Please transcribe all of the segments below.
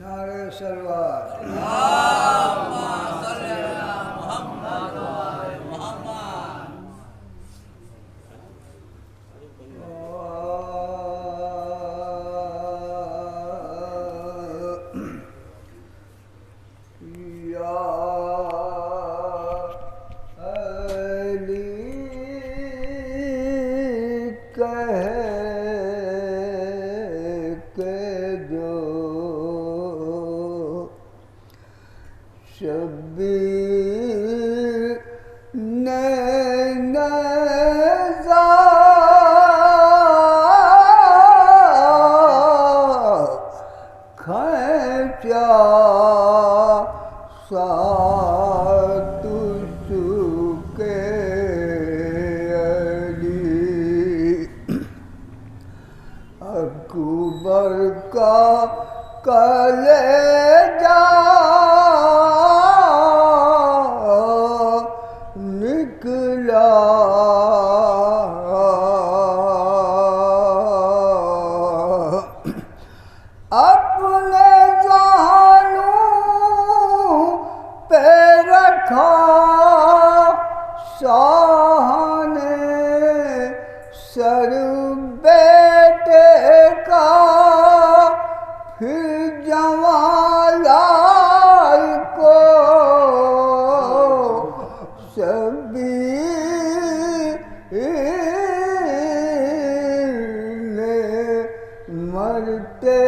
نعرہ سلوات شبیر نے نیزہ کھینچا ساتھ چکے علی اکبر کا کلیجہ نکلا اپنے زانوں پہ رکھا شاہ نے سر بیٹے کا پھر جوان لال کو شبیر نے مرتے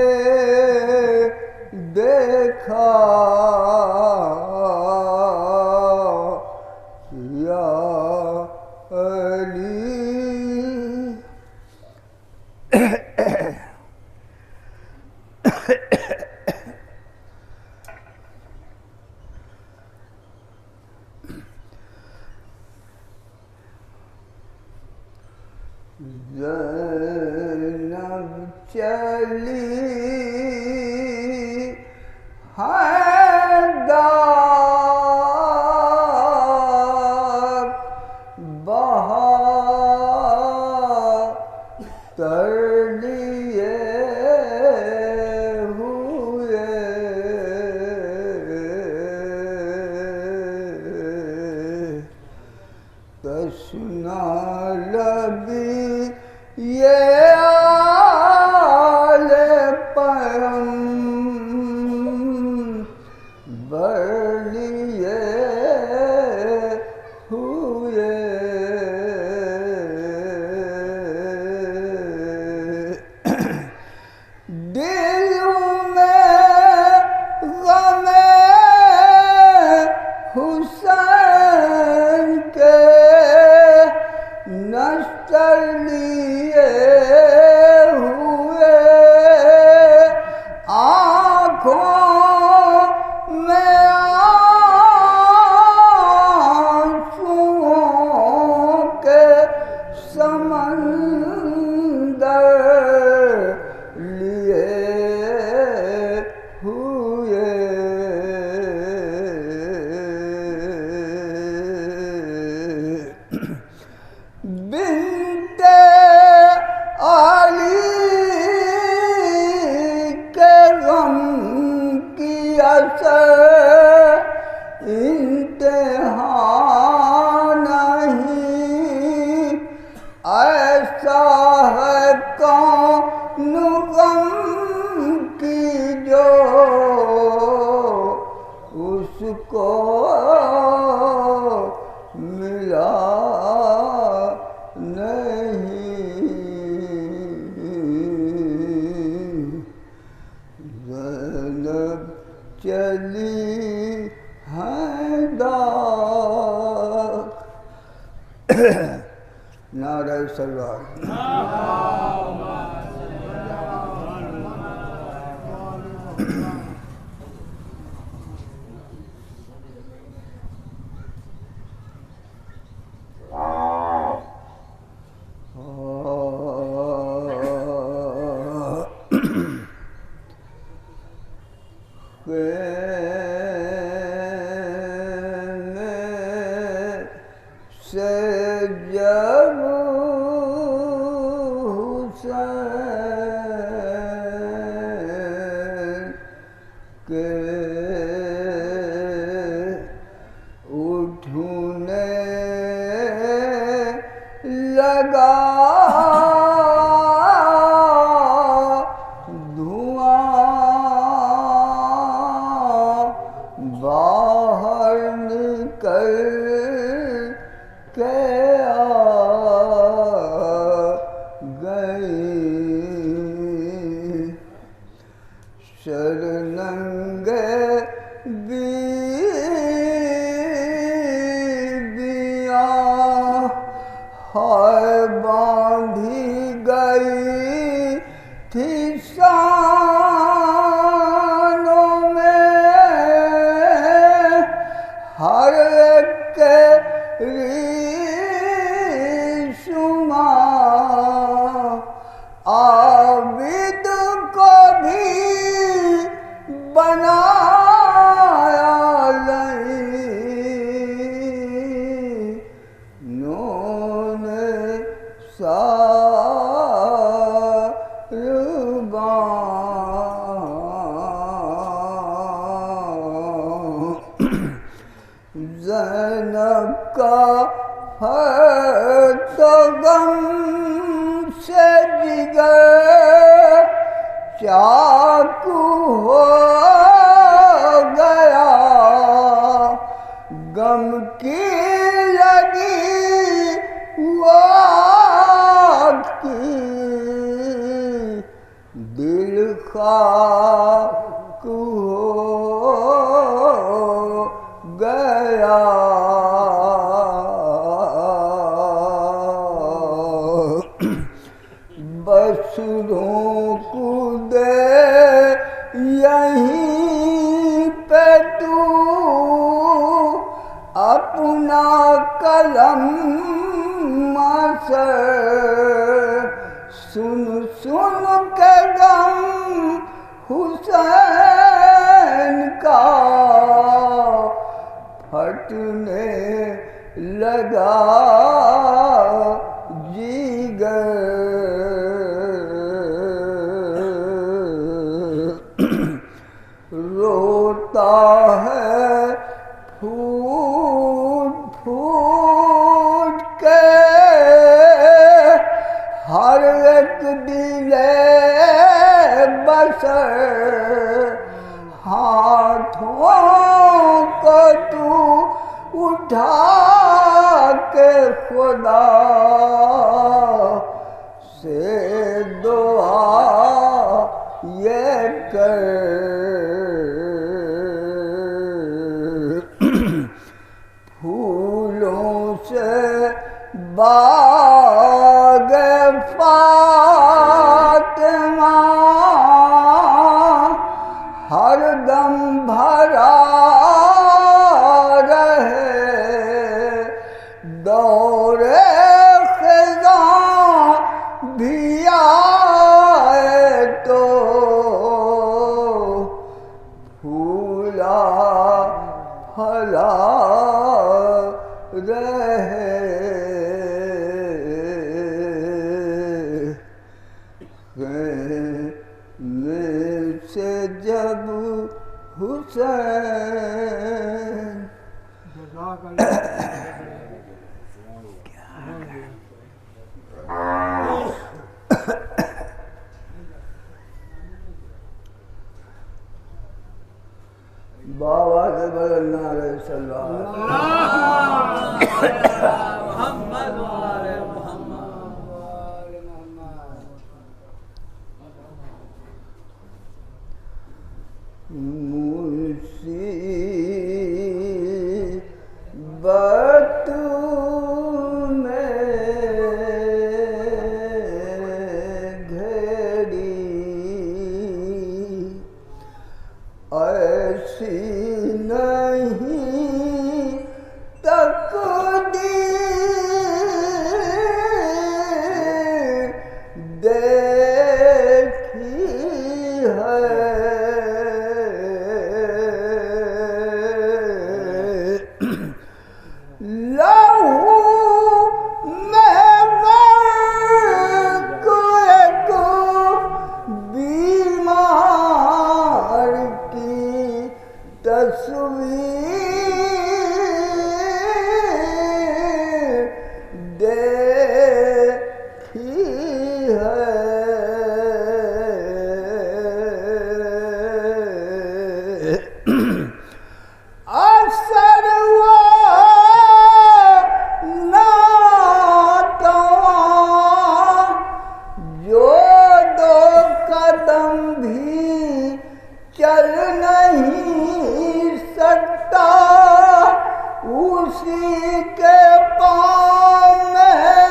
دیکھا یا علی زینب چلی حیدر بہادر لیے ہوئے تشنا لبی یہ آل پیغمبر لیے ہوئے دل میں غم حسین کے نشتر لیے ہوئے آنکھوں میں آنسوؤں کے سمندر لیے ہوئے بنت علی کے غم کی اثر انتہا نہیں ایسا ہے کون غم کی جو اس کو ملا زینب چلی حیدر نعرہ سلوات سے جب حسین ہائے باندھی گئی تھی سانوں میں ہر ایک کے ریشما عابد کو بھی بنایا نہیں نون زینب کا ہے تو غم سے جگر چاقو ہو گیا غم کی لگی وقت کی دل خاک ہو گیا بس روک دے یہیں پہ تو اپنا قلم سے سن سن کے غم حسین کا پھٹنے لگا جگر روتا ہے پھوٹ پھوٹ کے ہر ایک دل بشر ہاتھوں کو تو اٹھا کے خدا سے دعا یہ کر پھولوں سے باغ فاطمہ ہر دم بھرا رہے دور خزاں بھی آئے تو پھولا پھلا رہے سے جب حسین بابا سے بلندہ رہے صلی اللہ محمد وآل محمد مصیبت میں گھیری ایسی نہیں تقدیر دیکھی ہے چل نہیں سکتا اسی کے پاؤں میں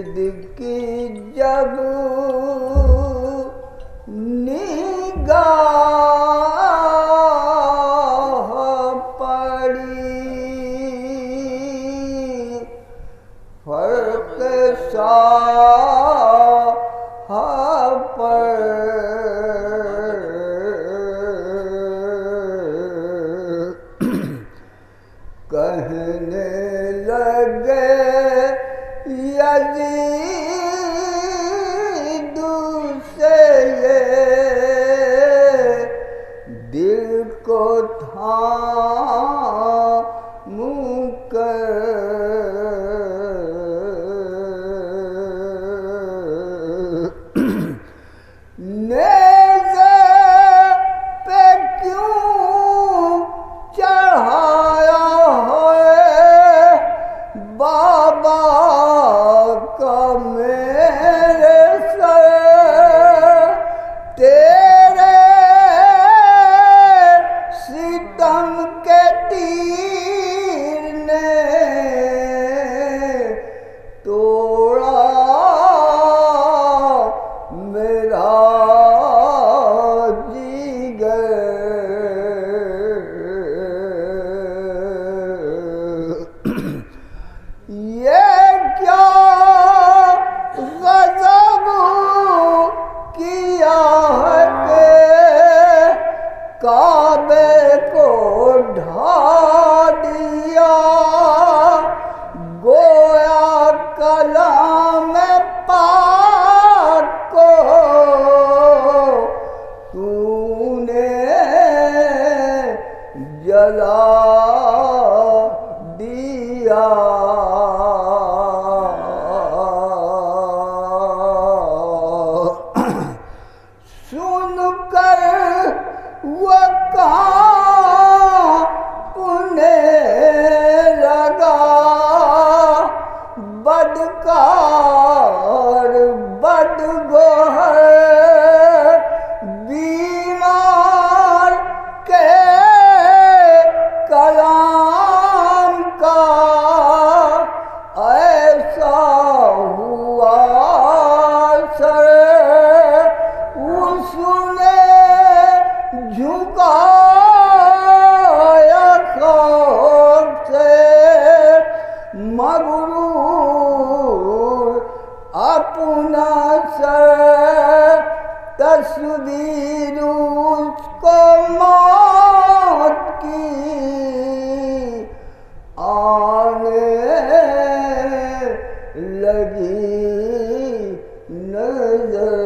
بد کی جب نگاہ پڑی فرق سایہ پر کہنے لگے یزید سے یہ دل کو تھام کر نیزے پہ کیوں چڑھایا ہے بابا کا میرے سر تیرے ستم کے تیر نے توڑا میرا جگر یہ کیا غضب کیا ہے کہ کعبے کو ڈھا دیا گویا کلام پاک کو تو نے جلا دیا سن کر وہ کانپنے لگا بدکار بدگوہر بیمار کے کلام کا ایسا ہوا سر اس نے جھکایا خوف سے مغرور اپنا سر تصویر اس کو موت کی آنے لگی نظر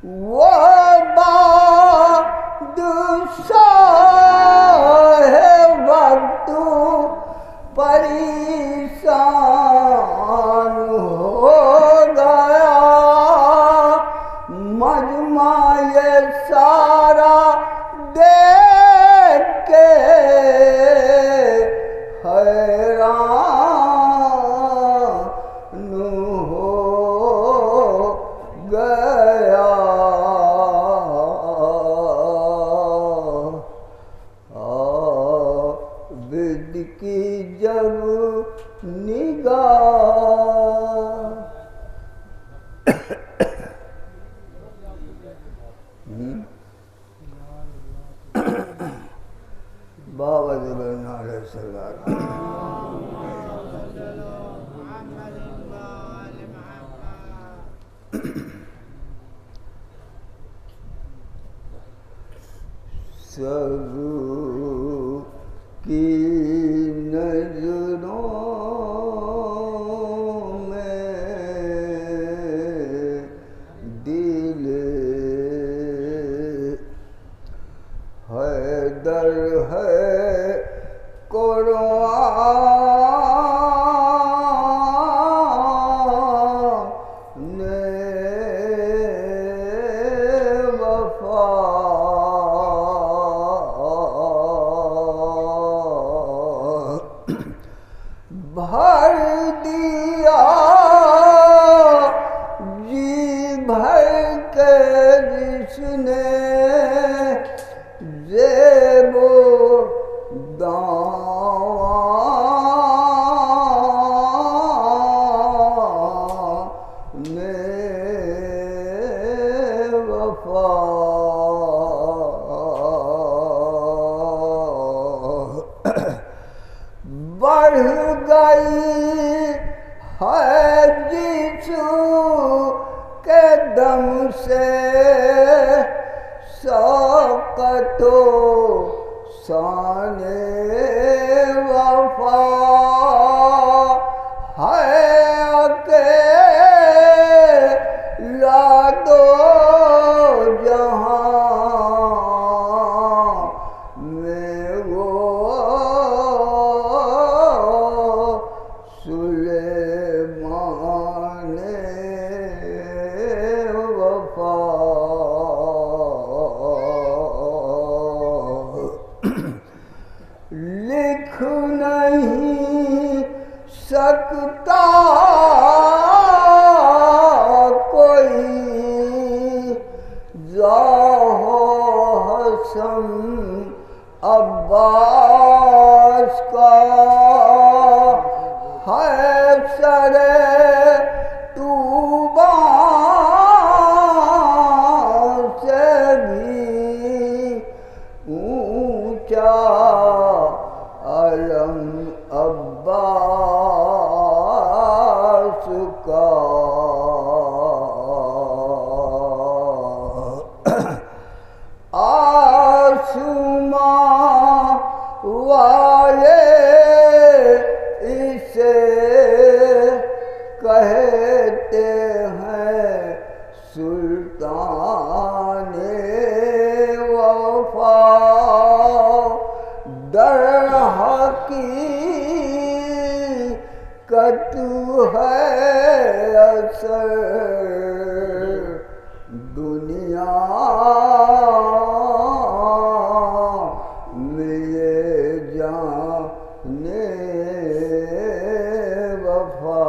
وہ بادشاہ وقت پریشان ہو گیا مجمع یہ سارا دیکھ کے حیران ہو گیا عابد کی جب نگاہ بابا زبان علیہ السلام سب کی نظروں میں دل حیدر ہے قرآن وفا بھر دیا جی بھر کے جس نے زیب و دان بڑھ گئی ہے جسم کے دم سے شوقت و شان وفا ہے اکیلا دو جہاں میں وہ سلیمان وفا لکھ نہیں سکتا کوئی ذو حسن عباس کا ہے سر طوبیٰ سے بھی اونچا علم عباس کا آسمان والے اسے کہتے ہیں سلطان وفا در حقیقت ہے اثر دنیا میں یہ جانے وفا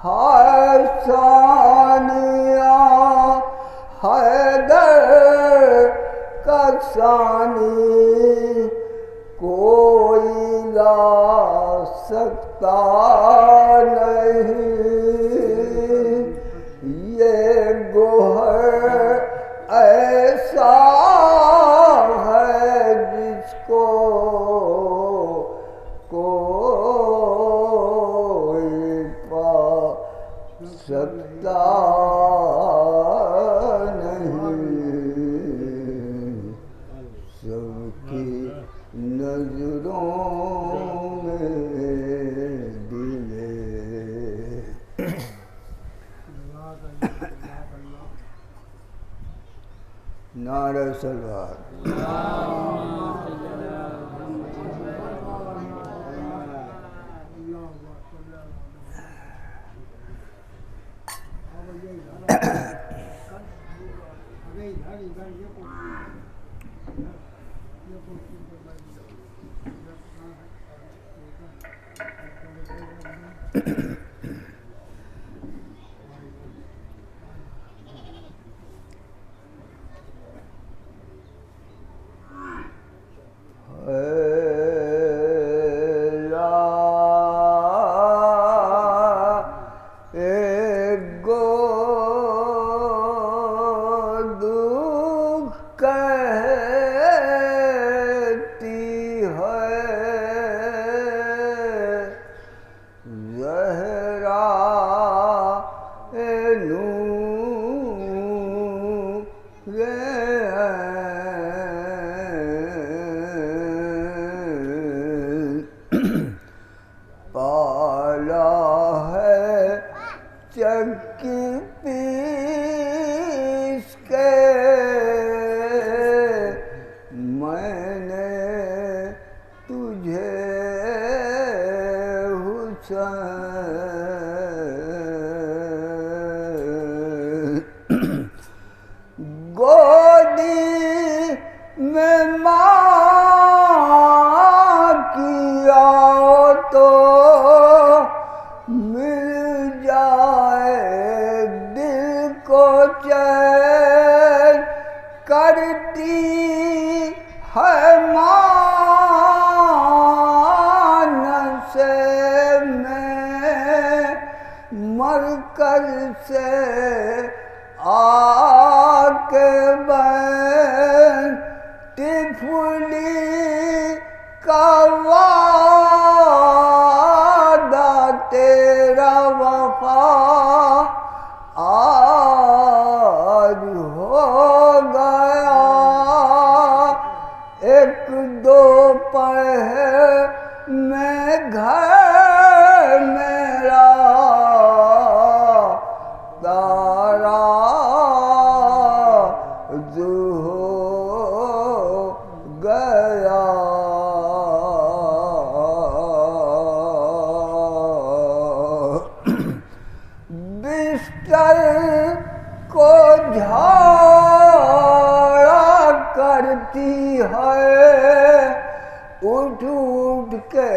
ہر ثانیہ حیدر کا ثانی کوئی لا سکتا نہیں یہ گوہر ایسا ہے جس کو کوئی پا سکتا نہیں سب کی نظروں میں دلے نعرہ سلوات چکی پیس کے میں نے تجھے حسین گودی میں ماں کیا تو مل جائے دل کو چین کرتی ہے مان سے میں مرکز سے آ کے بین طفلی کا وعدہ تیرا وفا آج ہو گیا ایک دو پہر میں گھر میرا تارا جو ہو گیا بستر کو جھاڑا کرتی ہے اٹھ اٹھ کے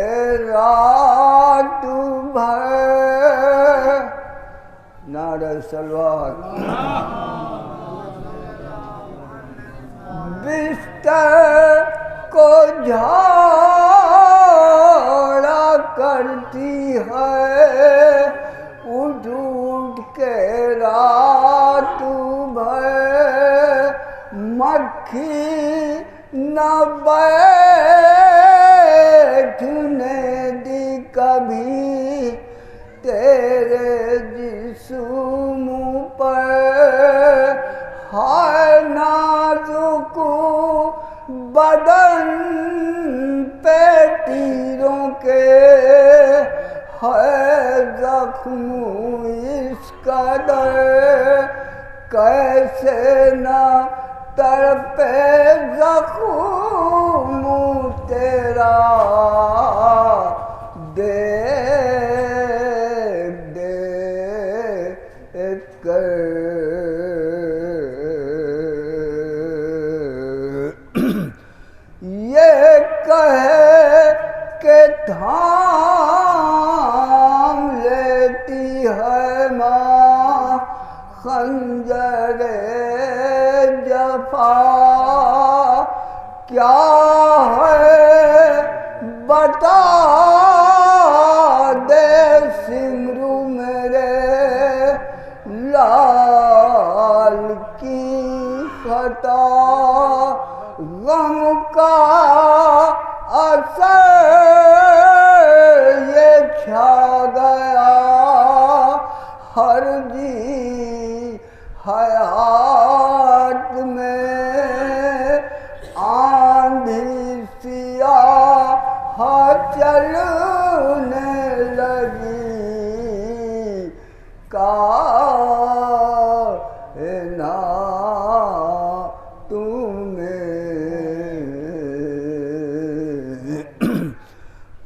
رات بھر نعرہ صلوات بستر کو جھاڑا کرتی ہے اٹھ اٹھ کے رات بھر مکھی نہ بیٹھنے دی کبھی تیرے جسم پر ہائے نازک بدن پہ تیروں کے ہے زخم اس قدر کیسے نہ تڑپے زخم تیرا دیکھ دیکھ کر یہ کہے کہ تھام لیتی ہے ماں خنجر جفا کیا ہے بتا دے سمرو میرے لال کی خطا غم کا اثر یہ چھا گیا ہر جی حیات میں آندھی سیاہ چلنے لگی کائنات میں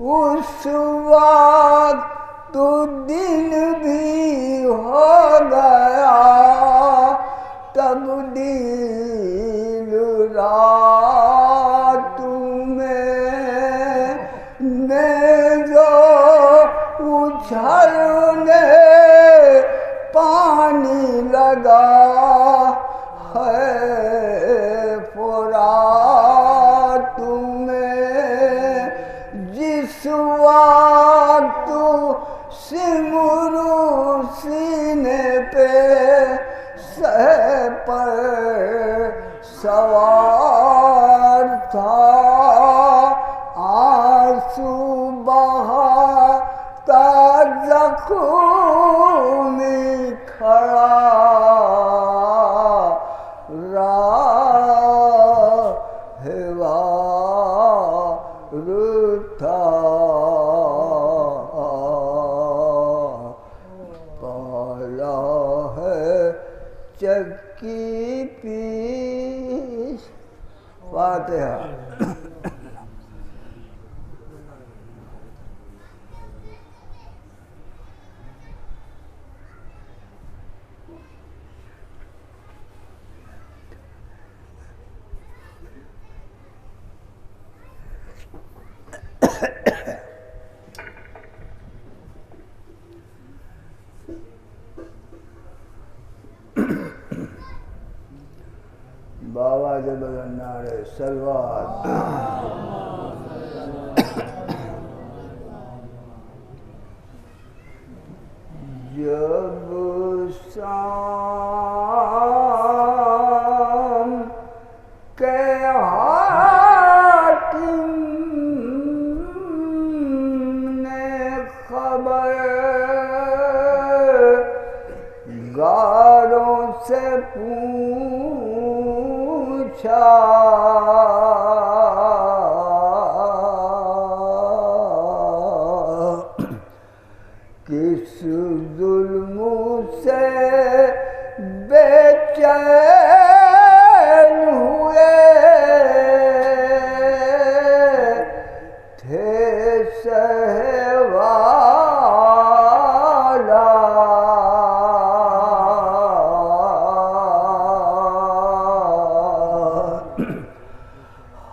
اس وقت تو دن بھی ہو گیا تبدیل رات میں جو اچھلنے پانی لگا ہے فرات میں جس وقت سمرو سینے پہ سہ پر سوار تھا آنسو بہاتا زخمی کھڑا راہوار تھا پالا ہے چکی پیش فاتحہ بابا جب نعرہ صلوات جب شام کے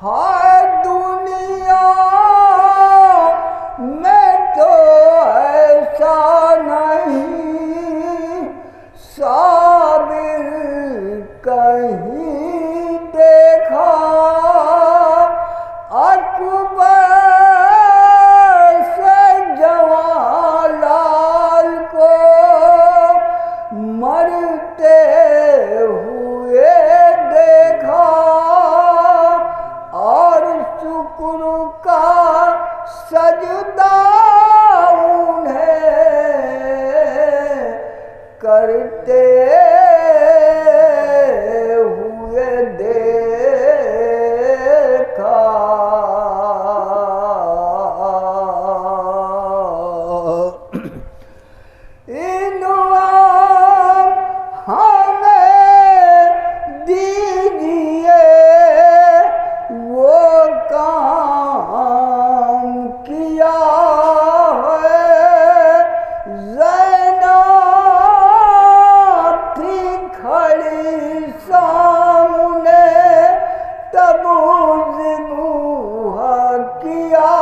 ہائے دنیا میں تو ایسا نہیں صابر کہیں دیکھا اکبر سے جوان لال کو مرتے ہوئے دیکھا اور شکر کا سجدہ انہیں کرتے ہوئے دیکھا انعام ہمیں دیجیے وہ کام کیا ہے زینب تھی کھڑی سامنے تب ذبح کیا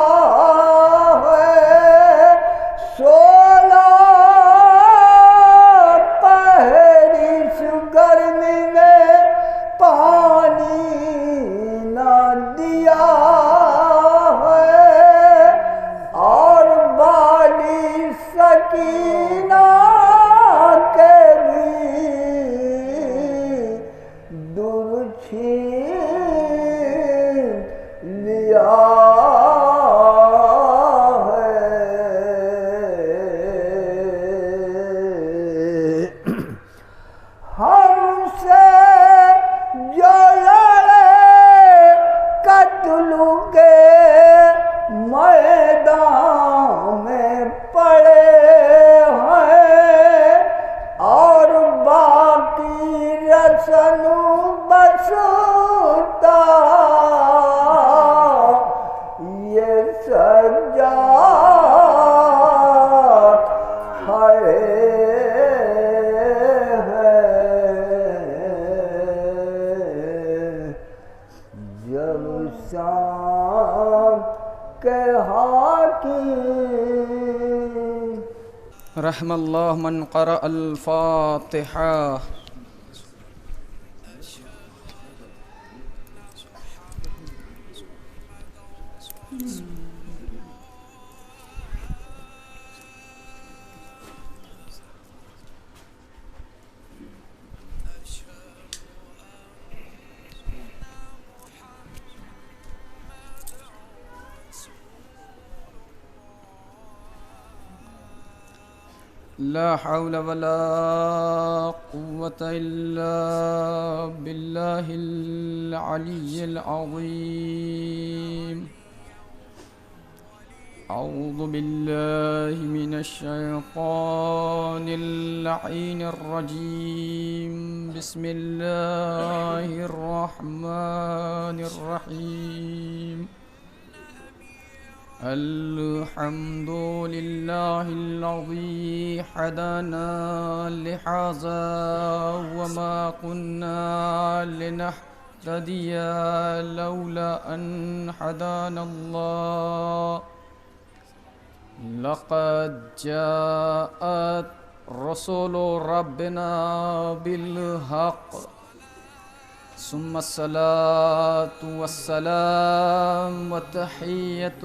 ہے 16 پہرش گرمی میں پانی نہ دیا ہے اور بالی سکینہ کے بھی دور چھین لیا ہے ہم سے جو لڑے قتل کے میدان میں پڑے ہیں اور باقی رسن بستا یہ سجاد کھڑے جب شام کے حاکم رحم اللہ من قرأ الفاتحہ. لا حول ولا قوة إلا بالله العلي العظيم. أعوذ بالله من الشيطان اللعين الرجيم. بسم الله الرحمن الرحيم. الحمد لله الذي هدانا لهذا وما كنا لنهتدي لولا أن هدانا الله. لقد جاءت رسل ربنا بالحق ثم الصلاة والسلام والتحية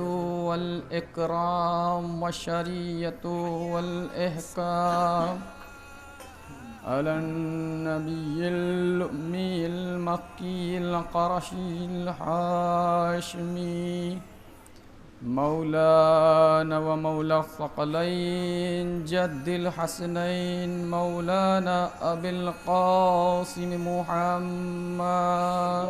والإكرام والشريعة والإحكام على النبي الأمي المكي القرشي الهاشمي مولانا ومولى الثقلين جد الحسنين مولانا أبي القاسم محمد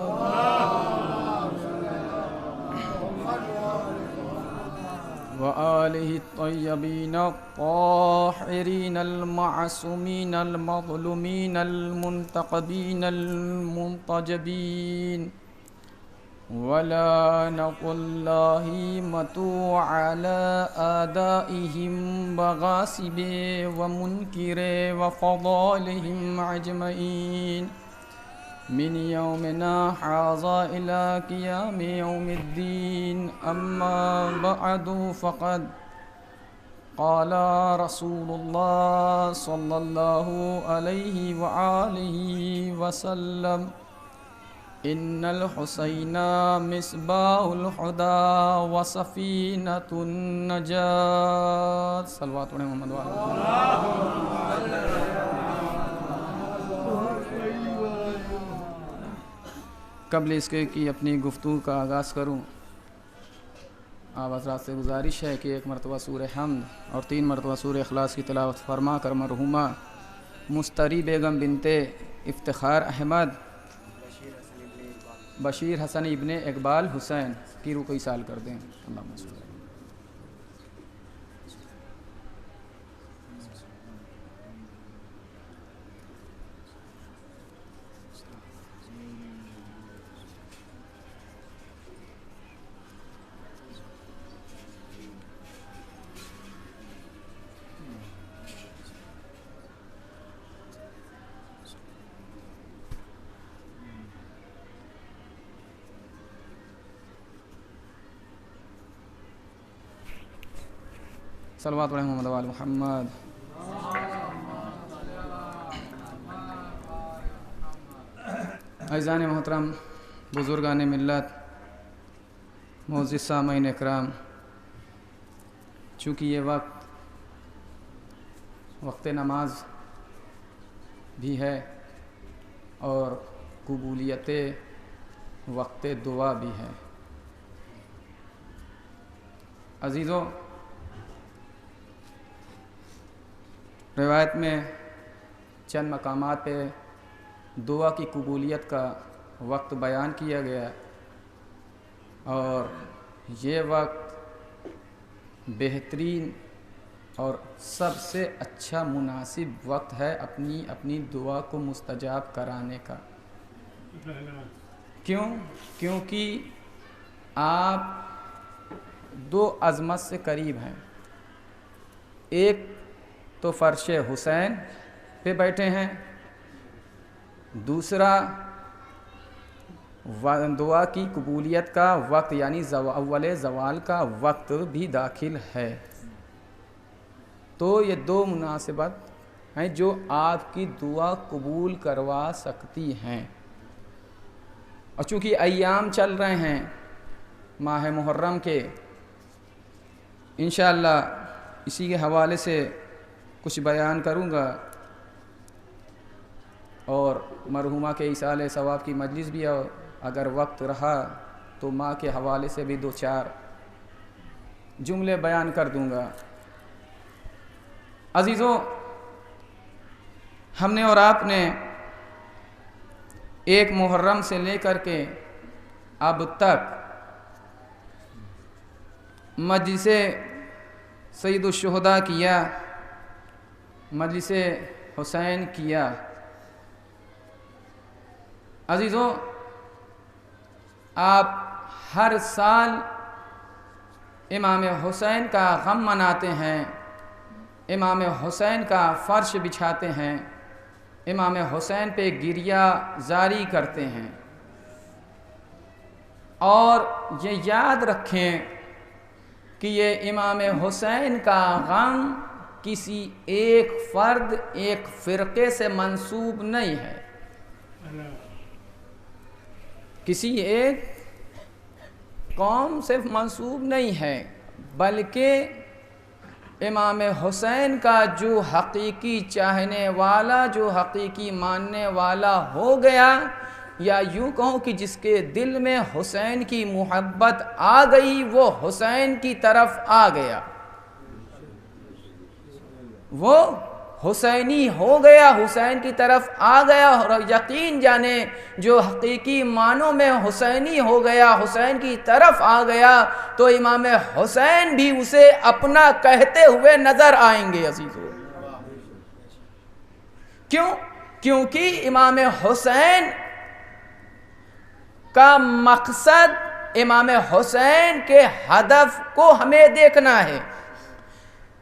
وآله الطيبين الطاهرين المعصومين المظلومين المنتقبين المنتجبين ولعنة الله متو على أعدائهم وغاصب ومنكر وفضالهم أجمعين من يومنا هذا إلى قيام يوم الدين. أما بعد فقد قال رسول الله صلى الله عليه وآله وسلم إن الحسين مصباح الهدى وسفينة النجاة. صلوات محمد قبل اس کے کہ اپنی گفتگو کا آغاز کروں، آپ حضرات سے گزارش ہے کہ ایک مرتبہ سورہ حمد اور 3 مرتبہ سورہ اخلاص کی تلاوت فرما کر مرحومہ مستری بیگم بنت افتخار احمد بشیر حسن ابن اقبال حسین کی روح کو ایصال کر دیں. اللہم صلی اللہ. صلوات علی محمد و آل محمد. عزیزان محترم، بزرگان ملت، معزز سامعین اکرام، چونکہ یہ وقت نماز بھی ہے اور قبولیت وقت دعا بھی ہے. عزیزو، روایت میں چند مقامات پہ دعا کی قبولیت کا وقت بیان کیا گیا اور یہ وقت بہترین اور سب سے اچھا مناسب وقت ہے اپنی دعا کو مستجاب کرانے کا. کیونکہ آپ 2 عظمت سے قریب ہیں. ایک تو فرش حسین پہ بیٹھے ہیں، دوسرا دعا کی قبولیت کا وقت یعنی اول زوال کا وقت بھی داخل ہے. تو یہ 2 مناسبت ہیں جو آپ کی دعا قبول کروا سکتی ہیں. اور چونکہ ایام چل رہے ہیں ماہ محرم کے، انشاءاللہ اسی کے حوالے سے کچھ بیان کروں گا اور مرحومہ کے ایصال ثواب کی مجلس بھی، اور اگر وقت رہا تو ماں کے حوالے سے بھی 2-4 جملے بیان کر دوں گا. عزیزوں، ہم نے اور آپ نے 1 محرم سے لے کر کے اب تک مجلس سید الشہداء کیا، مجلس حسین کیا. عزیزوں، آپ ہر سال امام حسین کا غم مناتے ہیں، امام حسین کا فرش بچھاتے ہیں، امام حسین پہ گریہ جاری کرتے ہیں. اور یہ یاد رکھیں کہ یہ امام حسین کا غم کسی ایک فرد، ایک فرقے سے منسوب نہیں ہے، کسی ایک قوم سے منسوب نہیں ہے، بلکہ امام حسین کا جو حقیقی چاہنے والا، جو حقیقی ماننے والا ہو گیا، یا یوں کہوں کہ جس کے دل میں حسین کی محبت آ گئی، وہ حسین کی طرف آ گیا، وہ حسینی ہو گیا، حسین کی طرف آ گیا. اور یقین جانے جو حقیقی معنوں میں حسینی ہو گیا، حسین کی طرف آ گیا، تو امام حسین بھی اسے اپنا کہتے ہوئے نظر آئیں گے. عزیزو، کیونکہ امام حسین کا مقصد، امام حسین کے ہدف کو ہمیں دیکھنا ہے.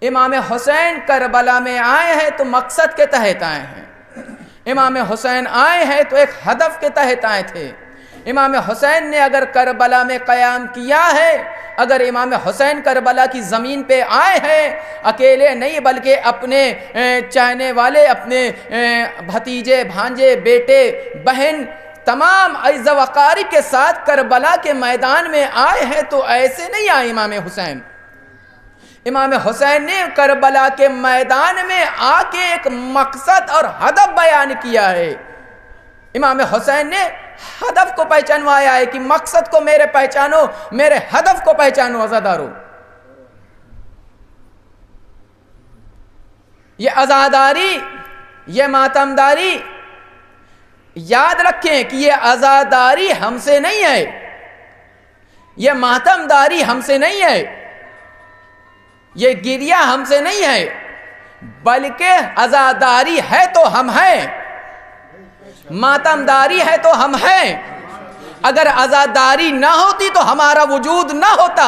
امام حسین کربلا میں آئے ہیں تو مقصد کے تحت آئے ہیں. امام حسین آئے ہیں تو ایک ہدف کے تحت آئے تھے. امام حسین نے اگر کربلا میں قیام کیا ہے، اگر امام حسین کربلا کی زمین پہ آئے ہیں، اکیلے نہیں بلکہ اپنے چاہنے والے، اپنے بھتیجے، بھانجے، بیٹے، بہن، تمام عز و اقارب کے ساتھ کربلا کے میدان میں آئے ہیں، تو ایسے نہیں آئے امام حسین. امام حسین نے کربلا کے میدان میں آ کے ایک مقصد اور ہدف بیان کیا ہے. امام حسین نے ہدف کو پہچانوایا ہے کہ مقصد کو میرے پہچانو، میرے ہدف کو پہچانو عزادارو. یہ عزاداری، یہ ماتمداری، یاد رکھیں کہ یہ عزاداری ہم سے نہیں ہے، یہ ماتمداری ہم سے نہیں ہے، یہ گریہ ہم سے نہیں ہے، بلکہ عزاداری ہے تو ہم ہیں، ماتمداری ہے تو ہم ہیں. اگر عزاداری نہ ہوتی تو ہمارا وجود نہ ہوتا،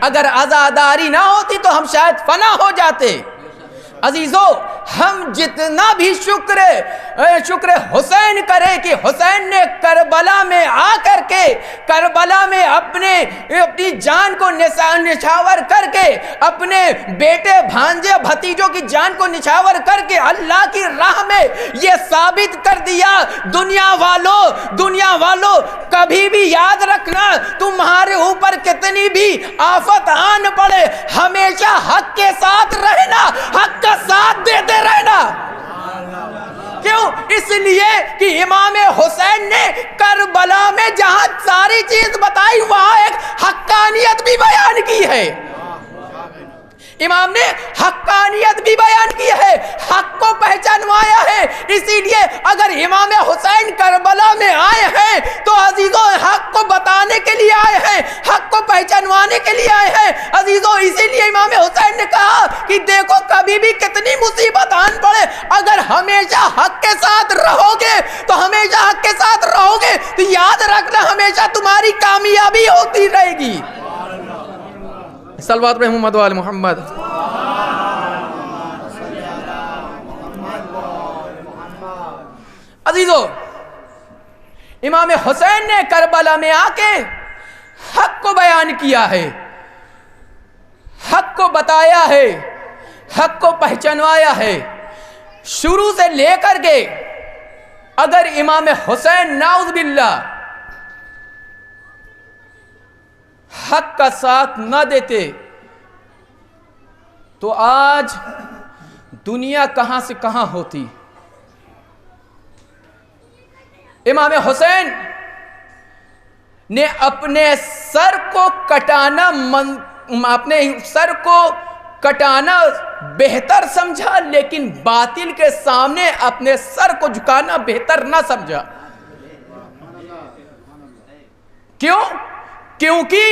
اگر عزاداری نہ ہوتی تو ہم شاید فنا ہو جاتے. عزیزو، ہم جتنا بھی شکر حسین کریں کہ حسین نے کربلا میں آ کر کے، کربلا میں اپنی جان کو نچھاور کر کے، اپنے بیٹے، بھانجے، بھتیجوں کی جان کو نچھاور کر کے اللہ کی راہ میں یہ ثابت کر دیا. دنیا والوں کبھی بھی یاد رکھنا، تمہارے اوپر کتنی بھی آفت آن پڑے، ہمیشہ حق کے ساتھ رہنا، حق کا ساتھ دیتے رہنا. کیوں؟ اس لیے کہ امام حسین نے کربلا میں جہاں ساری چیز بتائی وہاں ایک حقانیت بھی بیان کی ہے. امام نے حقانیت بھی بیان کی ہے، حق کو پہچانوایا ہے. اسی لیے اگر امام حسین کربلا میں آئے ہیں تو عزیزوں حق کو بتانے کے لیے آئے ہیں، حق کو پہچانوانے کے لیے آئے ہیں. عزیزوں، اسی لیے امام حسین نے کہا کہ دیکھو کبھی بھی کتنی مصیبت آن پڑے، اگر ہمیشہ حق کے ساتھ رہو گے تو ہمیشہ حق کے ساتھ رہو گے تو یاد رکھنا ہمیشہ تمہاری کامیابی ہوتی رہے گی. صلوات پہ محمد وآل محمد. عزیزو، امام حسین نے کربلا میں آ کے حق کو بیان کیا ہے، حق کو بتایا ہے، حق کو پہچانوایا ہے. شروع سے لے کر کے اگر امام حسین نعوذ باللہ حق کا ساتھ نہ دیتے تو آج دنیا کہاں سے کہاں ہوتی. امام حسین نے اپنے سر کو کٹانا بہتر سمجھا، لیکن باطل کے سامنے اپنے سر کو جھکانا بہتر نہ سمجھا. کیوں؟ کیونکہ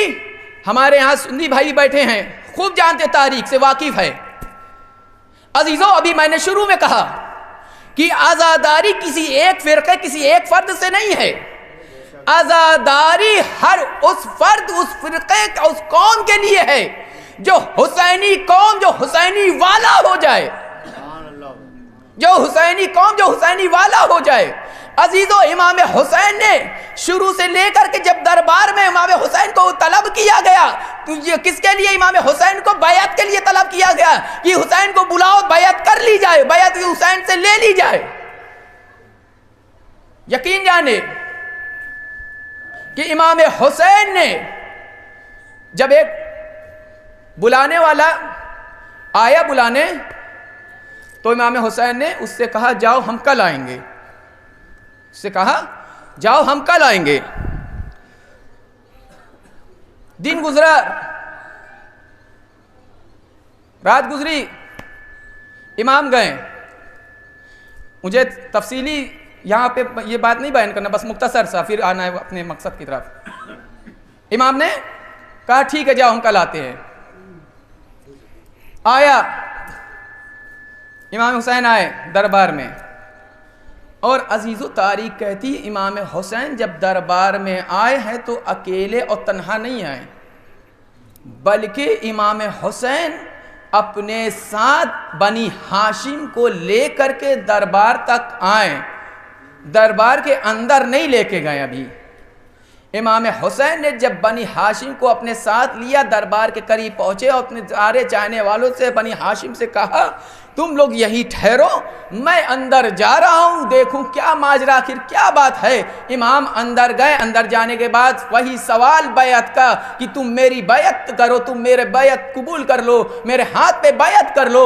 ہمارے یہاں سنی بھائی بیٹھے ہیں، خوب جانتے، تاریخ سے واقف ہے. عزیزوں، ابھی میں نے شروع میں کہا کہ عزاداری کسی ایک فرقے، کسی ایک فرد سے نہیں ہے. عزاداری ہر اس فرد، اس فرقے، اس قوم کے لیے ہے جو حسینی قوم، جو حسینی والا ہو جائے، جو حسینی قوم، جو حسینی والا ہو جائے. عزیزو، امام حسین نے شروع سے لے کر کے جب دربار میں امام حسین کو طلب کیا گیا تو یہ کس کے لیے؟ امام حسین کو بیعت کے لیے طلب کیا گیا کہ حسین کو بلاؤ، بیعت کر لی جائے، بیعت حسین سے لے لی جائے. یقین جانے کہ امام حسین نے جب ایک بلانے والا آیا بلانے تو امام حسین نے اس سے کہا جاؤ ہم کل آئیں گے. اس سے کہا جاؤ ہم کل آئیں گے. دن گزرا، رات گزری، امام گئے. مجھے تفصیلی یہاں پہ یہ بات نہیں بیان کرنا، بس مختصر سا، پھر آنا ہے اپنے مقصد کی طرف. امام نے کہا ٹھیک ہے جاؤ ہم کل آتے ہیں. آیا، امام حسین آئے دربار میں. اور عزیز و تاریخ کہتی امام حسین جب دربار میں آئے ہیں تو اکیلے اور تنہا نہیں آئے، بلکہ امام حسین اپنے ساتھ بنی ہاشم کو لے کر کے دربار تک آئیں، دربار کے اندر نہیں لے کے گئے. ابھی امام حسین نے جب بنی ہاشم کو اپنے ساتھ لیا، دربار کے قریب پہنچے اور اپنے سارے چاہنے والوں سے بنی ہاشم سے کہا تم لوگ یہی ٹھہرو، میں اندر جا رہا ہوں، دیکھوں کیا ماجرا، آخر کیا بات ہے. امام اندر گئے. اندر جانے کے بعد وہی سوال بیعت کا کہ تم میری بیعت کرو، تم میرے بیعت قبول کر لو، میرے ہاتھ پہ بیعت کر لو.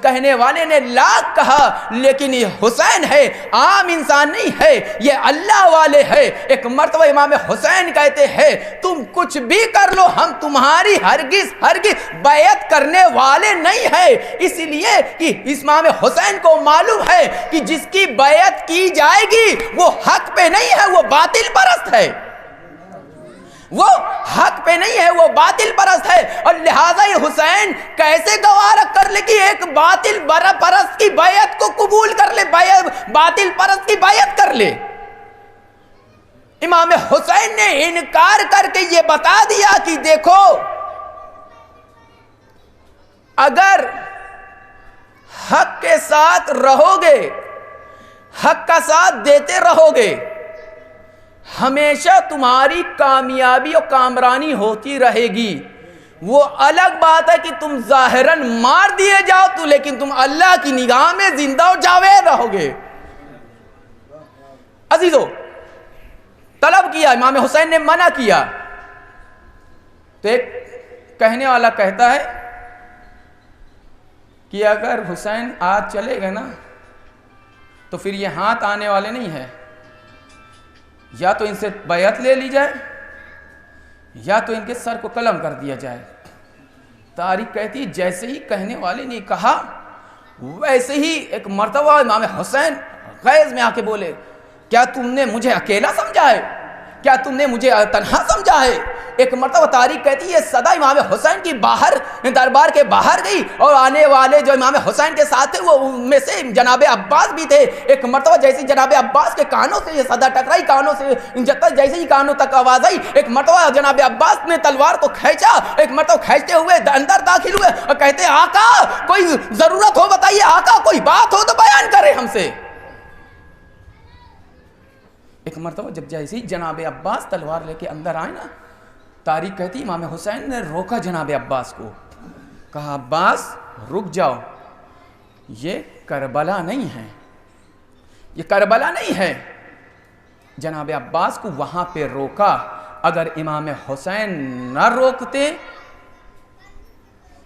کہنے والے نے لاکھ کہا لیکن یہ حسین ہے، عام انسان نہیں ہے، یہ اللہ والے ہے. ایک مرتبہ امام حسین کہتے ہیں تم کچھ بھی کر لو، ہم تمہاری ہرگز بیعت کرنے والے نہیں ہیں. اس لیے کہ امام حسین کو معلوم ہے کہ جس کی بیعت کی جائے گی وہ حق پہ نہیں ہے، وہ باطل پرست ہے، وہ حق پہ نہیں ہے، وہ باطل پرست ہے. اور لہٰذا یہ حسین کیسے گوارا کر لے کہ ایک باطل پرست کی بیعت کو قبول کر لے، باطل پرست کی بیعت کر لے. امام حسین نے انکار کر کے یہ بتا دیا کہ دیکھو اگر حق کے ساتھ رہو گے، حق کا ساتھ دیتے رہو گے، ہمیشہ تمہاری کامیابی اور کامرانی ہوتی رہے گی. وہ الگ بات ہے کہ تم ظاہراً مار دیے جاؤ تو لیکن تم اللہ کی نگاہ میں زندہ و جاوید رہو گے. عزیزو طلب کیا، امام حسین نے منع کیا تو ایک کہنے والا کہتا ہے کہ اگر حسین آج چلے گئے نا تو پھر یہ ہاتھ آنے والے نہیں ہیں، یا تو ان سے بیعت لے لی جائے یا تو ان کے سر کو قلم کر دیا جائے. تاریخ کہتی ہے جیسے ہی کہنے والے نے کہا ویسے ہی ایک مرتبہ امام حسین غیظ میں آ کے بولے کیا تم نے مجھے اکیلا سمجھا ہے، کیا تم نے مجھے تنہا سمجھا ہے. ایک مرتبہ تاریخ کہتی ہے صدا امام حسین کی باہر دربار کے باہر گئی اور آنے والے جو امام حسین کے ساتھ تھے وہ ان میں سے جناب عباس بھی تھے. ایک مرتبہ جیسے جناب عباس کے کانوں سے یہ صدا ٹکرائی، کانوں سے جیسے ہی کانوں تک آواز آئی، ایک مرتبہ جناب عباس نے تلوار کو کھینچا، ایک مرتبہ کھینچتے ہوئے اندر داخل ہوئے اور کہتے آقا کوئی ضرورت ہو بتائیے، آقا کوئی بات ہو تو بیان کرے ہم سے. ایک مرتبہ جب جیسے ہی جناب عباس تلوار لے کے اندر آئے نا، تاریخ کہتی امام حسین نے روکا جناب عباس کو، کہا عباس رک جاؤ، یہ کربلا نہیں ہے، یہ کربلا نہیں ہے. جناب عباس کو وہاں پہ روکا. اگر امام حسین نہ روکتے،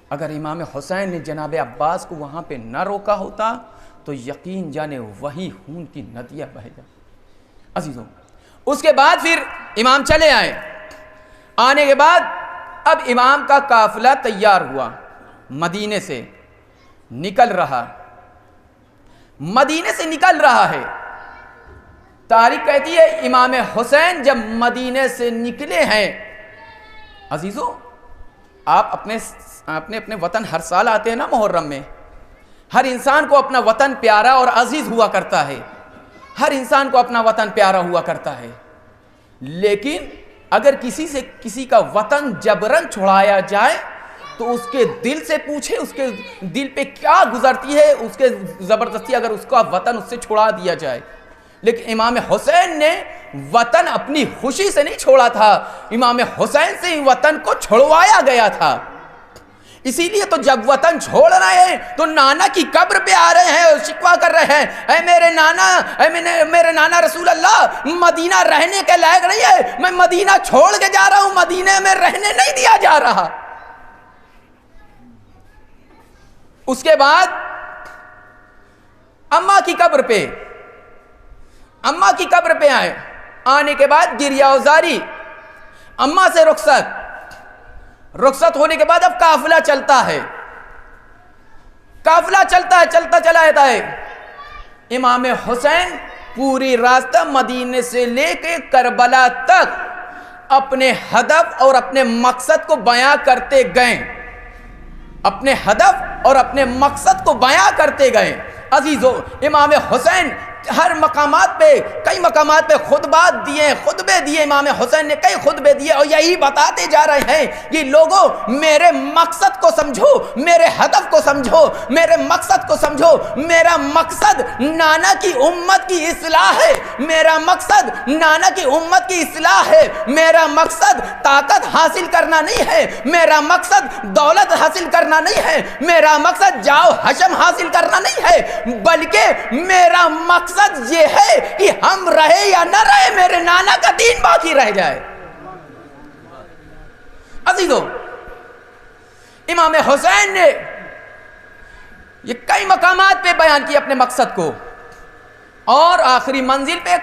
اگر امام حسین نے جناب عباس کو وہاں پہ نہ روکا ہوتا تو یقین جانے وہی خون کی ندیاں بہہ جائیں. عزیزوں اس کے بعد پھر امام چلے آئے. آنے کے بعد اب امام کا قافلہ تیار ہوا، مدینے سے نکل رہا، مدینے سے نکل رہا ہے. تاریخ کہتی ہے امام حسین جب مدینے سے نکلے ہیں، عزیزو آپ اپنے وطن ہر سال آتے ہیں نا محرم میں. ہر انسان کو اپنا وطن پیارا اور عزیز ہوا کرتا ہے، ہر انسان کو اپنا وطن پیارا ہوا کرتا ہے. لیکن اگر کسی کا وطن جبرن چھڑایا جائے تو اس کے دل سے پوچھے اس کے دل پہ کیا گزرتی ہے، اس کے زبردستی اگر اس کا وطن اس سے چھڑا دیا جائے. لیکن امام حسین نے وطن اپنی خوشی سے نہیں چھوڑا تھا، امام حسین سے وطن کو چھڑوایا گیا تھا. اسی لیے تو جب وطن چھوڑ رہے ہیں تو نانا کی قبر پہ آ رہے ہیں اور شکوہ کر رہے ہیں اے میرے نانا رسول اللہ مدینہ رہنے کے لائق نہیں ہے، میں مدینہ چھوڑ کے جا رہا ہوں، مدینہ میں رہنے نہیں دیا جا رہا. اس کے بعد اماں کی قبر پہ آئے. آنے کے بعد گریہ وزاری، اماں سے رخصت ہونے کے بعد اب قافلہ چلتا ہے، قافلہ چلتا چلا جاتا ہے. امام حسین پوری راستہ مدینے سے لے کے کربلا تک اپنے ہدف اور اپنے مقصد کو بیان کرتے گئے، اپنے ہدف اور اپنے مقصد کو بیان کرتے گئے. عزیزو امام حسین ہر مقامات پہ کئی مقامات پہ خطبے دیے امام حسین نے کئی خطبے دیے اور یہی بتاتے جا رہے ہیں کہ لوگوں میرے مقصد کو سمجھو، میرے ہدف کو سمجھو، میرے مقصد کو سمجھو. میرا مقصد نانا کی امت کی اصلاح ہے، میرا مقصد نانا کی امت کی اصلاح ہے. میرا مقصد طاقت حاصل کرنا نہیں ہے، میرا مقصد دولت حاصل کرنا نہیں ہے، میرا مقصد جاؤ حشم حاصل کرنا نہیں ہے، بلکہ میرا مقصد یہ ہے کہ ہم رہے یا نہ رہے میرے نانا کا دین باقی رہ جائے. عزیزو، امام حسین نے یہ کئی مقامات پہ بیان کیا اپنے مقصد کو، اور آخری منزل پہ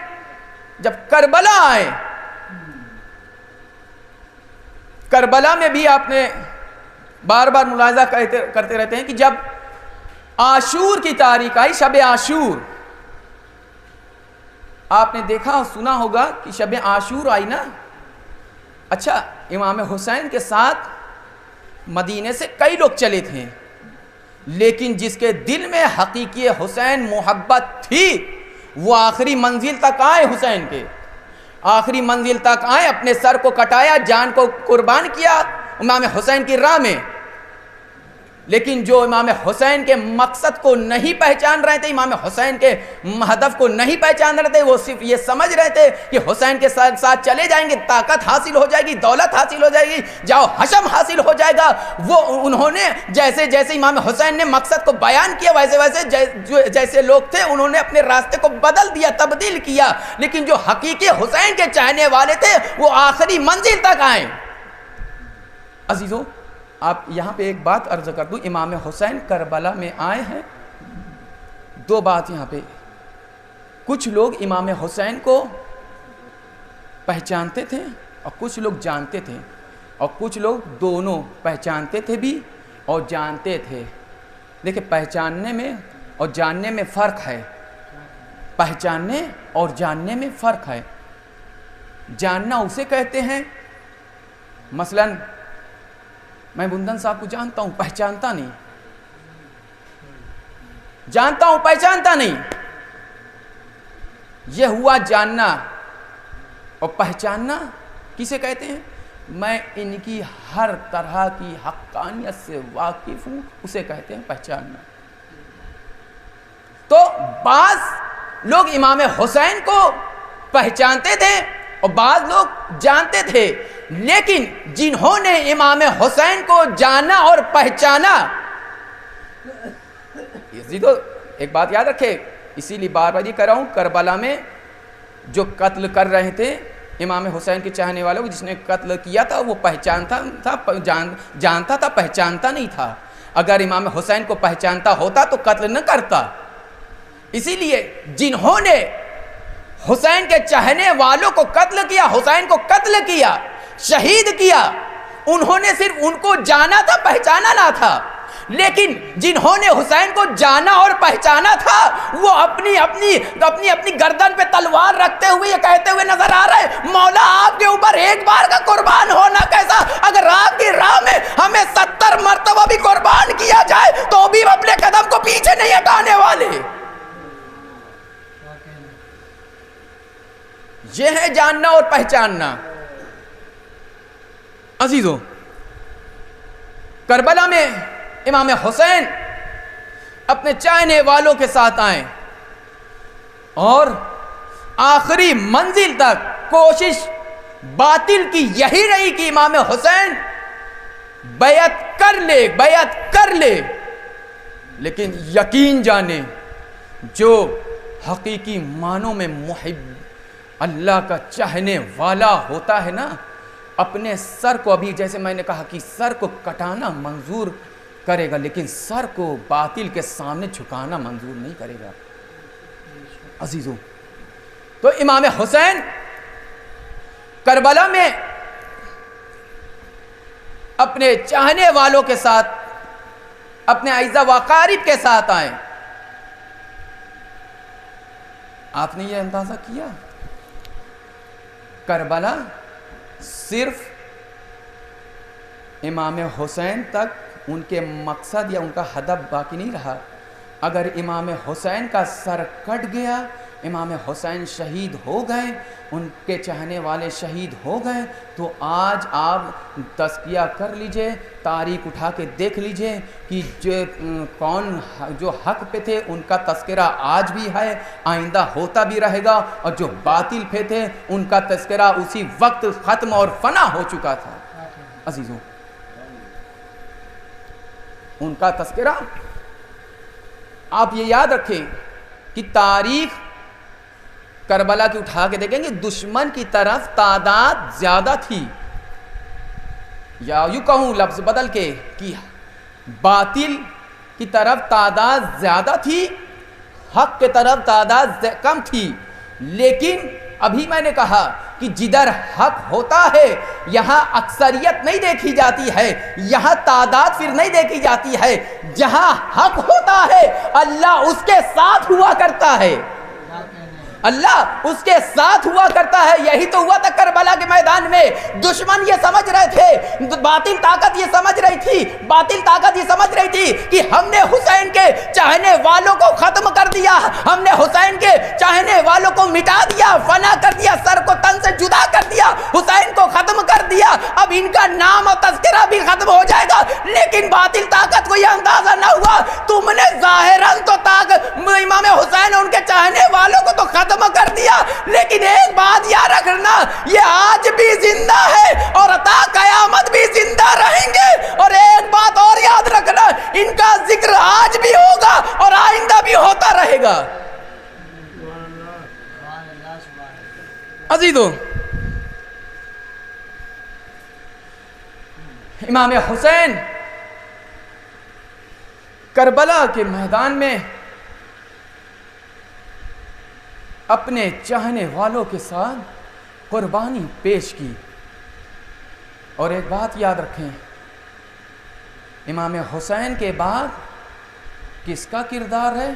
جب کربلا آئے، کربلا میں بھی آپ نے بار بار ملاحظہ کرتے رہتے ہیں کہ جب عاشور کی تاریخ آئی، شب عاشور، آپ نے دیکھا اور سنا ہوگا کہ شب عاشور آئی نا. اچھا، امام حسین کے ساتھ مدینے سے کئی لوگ چلے تھے، لیکن جس کے دل میں حقیقی حسین محبت تھی وہ آخری منزل تک آئے. حسین کے آخری منزل تک آئے، اپنے سر کو کٹایا، جان کو قربان کیا امام حسین کی راہ میں. لیکن جو امام حسین کے مقصد کو نہیں پہچان رہے تھے، امام حسین کے ہدف کو نہیں پہچان رہے تھے، وہ صرف یہ سمجھ رہے تھے کہ حسین کے ساتھ چلے جائیں گے، طاقت حاصل ہو جائے گی، دولت حاصل ہو جائے گی، جاؤ حشم حاصل ہو جائے گا. وہ انہوں نے جیسے جیسے امام حسین نے مقصد کو بیان کیا، ویسے ویسے جیسے لوگ تھے انہوں نے اپنے راستے کو بدل دیا، تبدیل کیا. لیکن جو حقیقی حسین کے چاہنے والے تھے وہ آخری منزل تک آئے. عزیزو، آپ یہاں پہ ایک بات عرض کر دوں، امام حسین کربلا میں آئے ہیں. دو بات یہاں پہ، کچھ لوگ امام حسین کو پہچانتے تھے اور کچھ لوگ جانتے تھے، اور کچھ لوگ دونوں پہچانتے تھے بھی اور جانتے تھے. دیکھیں، پہچاننے میں اور جاننے میں فرق ہے. پہچاننے اور جاننے میں فرق ہے. جاننا اسے کہتے ہیں، مثلاً میں بندن صاحب کو جانتا ہوں، پہچانتا نہیں. جانتا ہوں، پہچانتا نہیں. یہ ہوا جاننا. اور پہچاننا کسے کہتے ہیں؟ میں ان کی ہر طرح کی حقانیت سے واقف ہوں، اسے کہتے ہیں پہچاننا. تو بعض لوگ امام حسین کو پہچانتے تھے اور بعض لوگ جانتے تھے، لیکن جنہوں نے امام حسین کو جانا اور پہچانا، ایک بات یاد رکھے، اسی لیے بار بار یہ کر رہا ہوں، کربلا میں جو قتل کر رہے تھے امام حسین کے چاہنے والوں کو، جس نے قتل کیا تھا وہ پہچانتا تھا، جانتا تھا، پہچانتا نہیں تھا. اگر امام حسین کو پہچانتا ہوتا تو قتل نہ کرتا. اسی لیے جنہوں نے حسین کے چاہنے والوں کو قتل کیا، حسین کو قتل کیا، شہید کیا، انہوں نے صرف ان کو جانا تھا، پہچانا نہ تھا. لیکن جنہوں نے حسین کو جانا اور پہچانا تھا وہ اپنی گردن پہ تلوار رکھتے ہوئے یہ کہتے ہوئے نظر آ رہے ہیں، مولا آپ کے اوپر ایک بار کا قربان ہونا کیسا، اگر آپ کی راہ میں ہمیں 70 مرتبہ بھی قربان کیا جائے تو بھی اپنے قدم کو پیچھے نہیں ہٹانے والے. یہ ہے جاننا اور پہچاننا. عزیزو، کربلا میں امام حسین اپنے چاہنے والوں کے ساتھ آئے اور آخری منزل تک کوشش باطل کی یہی رہی کہ امام حسین بیعت کر لے. لیکن یقین جانے، جو حقیقی معنوں میں محب اللہ کا چاہنے والا ہوتا ہے نا، اپنے سر کو، ابھی جیسے میں نے کہا کہ سر کو کٹانا منظور کرے گا لیکن سر کو باطل کے سامنے جھکانا منظور نہیں کرے گا. عزیزو، تو امام حسین کربلا میں اپنے چاہنے والوں کے ساتھ، اپنے اعزا و اقارب کے ساتھ آئے. آپ نے یہ اندازہ کیا، کربلا صرف امام حسین تک ان کے مقصد یا ان کا ہدف باقی نہیں رہا. اگر امام حسین کا سر کٹ گیا، امام حسین شہید ہو گئے، ان کے چاہنے والے شہید ہو گئے، تو آج آپ تزکیہ کر لیجئے، تاریخ اٹھا کے دیکھ لیجئے کہ جو حق پہ تھے ان کا تذکرہ آج بھی ہے، آئندہ ہوتا بھی رہے گا، اور جو باطل پہ تھے ان کا تذکرہ اسی وقت ختم اور فنا ہو چکا تھا۔ عزیزوں، ان کا تذکرہ آپ یہ یاد رکھیں کہ تاریخ کربلا کی اٹھا کے دیکھیں گے، دشمن کی طرف تعداد زیادہ تھی، یا یوں کہوں لفظ بدل کے کہ باطل کی طرف تعداد زیادہ تھی، حق کی طرف تعداد کم تھی، لیکن ابھی میں نے کہا کہ جدھر حق ہوتا ہے یہاں اکثریت نہیں دیکھی جاتی ہے، یہاں تعداد پھر نہیں دیکھی جاتی ہے، جہاں حق ہوتا ہے اللہ اس کے ساتھ ہوا کرتا ہے، اللہ اس کے ساتھ ہوا کرتا ہے۔ یہی تو ہوا تھا کربلا کے میدان میں، دشمن یہ سمجھ رہے تھے، باطل طاقت یہ سمجھ رہی تھی کہ ہم نے حسین کے چاہنے والوں کو ختم کر دیا، ہم نے حسین کے چاہنے والوں کو مٹا دیا، فنا کر دیا، سر کو تن سے جدا کر دیا، حسین کو ختم کر دیا، اب ان کا نام اور تذکرہ بھی ختم ہو جائے گا۔ لیکن باطل طاقت کو یہ اندازہ نہ ہوا، تم نے ظاہراً تو امام حسین اور ان کے چاہنے والوں کو تو ختم کر دیا، لیکن ایک بات یاد رکھنا، یہ آج بھی زندہ ہے اور تا قیامت بھی زندہ رہیں گے، اور ایک بات اور یاد رکھنا، ان کا ذکر آج بھی ہوگا اور آئندہ بھی ہوتا رہے گا۔ عزیزو، امام حسین کربلا کے میدان میں اپنے چاہنے والوں کے ساتھ قربانی پیش کی، اور ایک بات یاد رکھیں، امام حسین کے بعد کس کا کردار ہے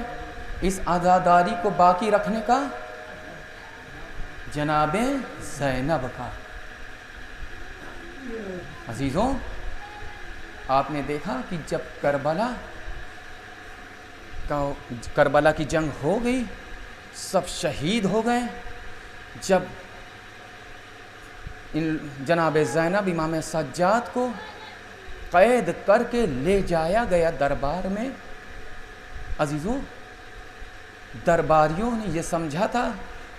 اس عزاداری کو باقی رکھنے کا؟ جناب زینب کا۔ عزیزوں، آپ نے دیکھا کہ جب کربلا کی جنگ ہو گئی، سب شہید ہو گئے، جب جناب زینب امام سجاد کو قید کر کے لے جایا گیا دربار میں، عزیزوں درباریوں نے یہ سمجھا تھا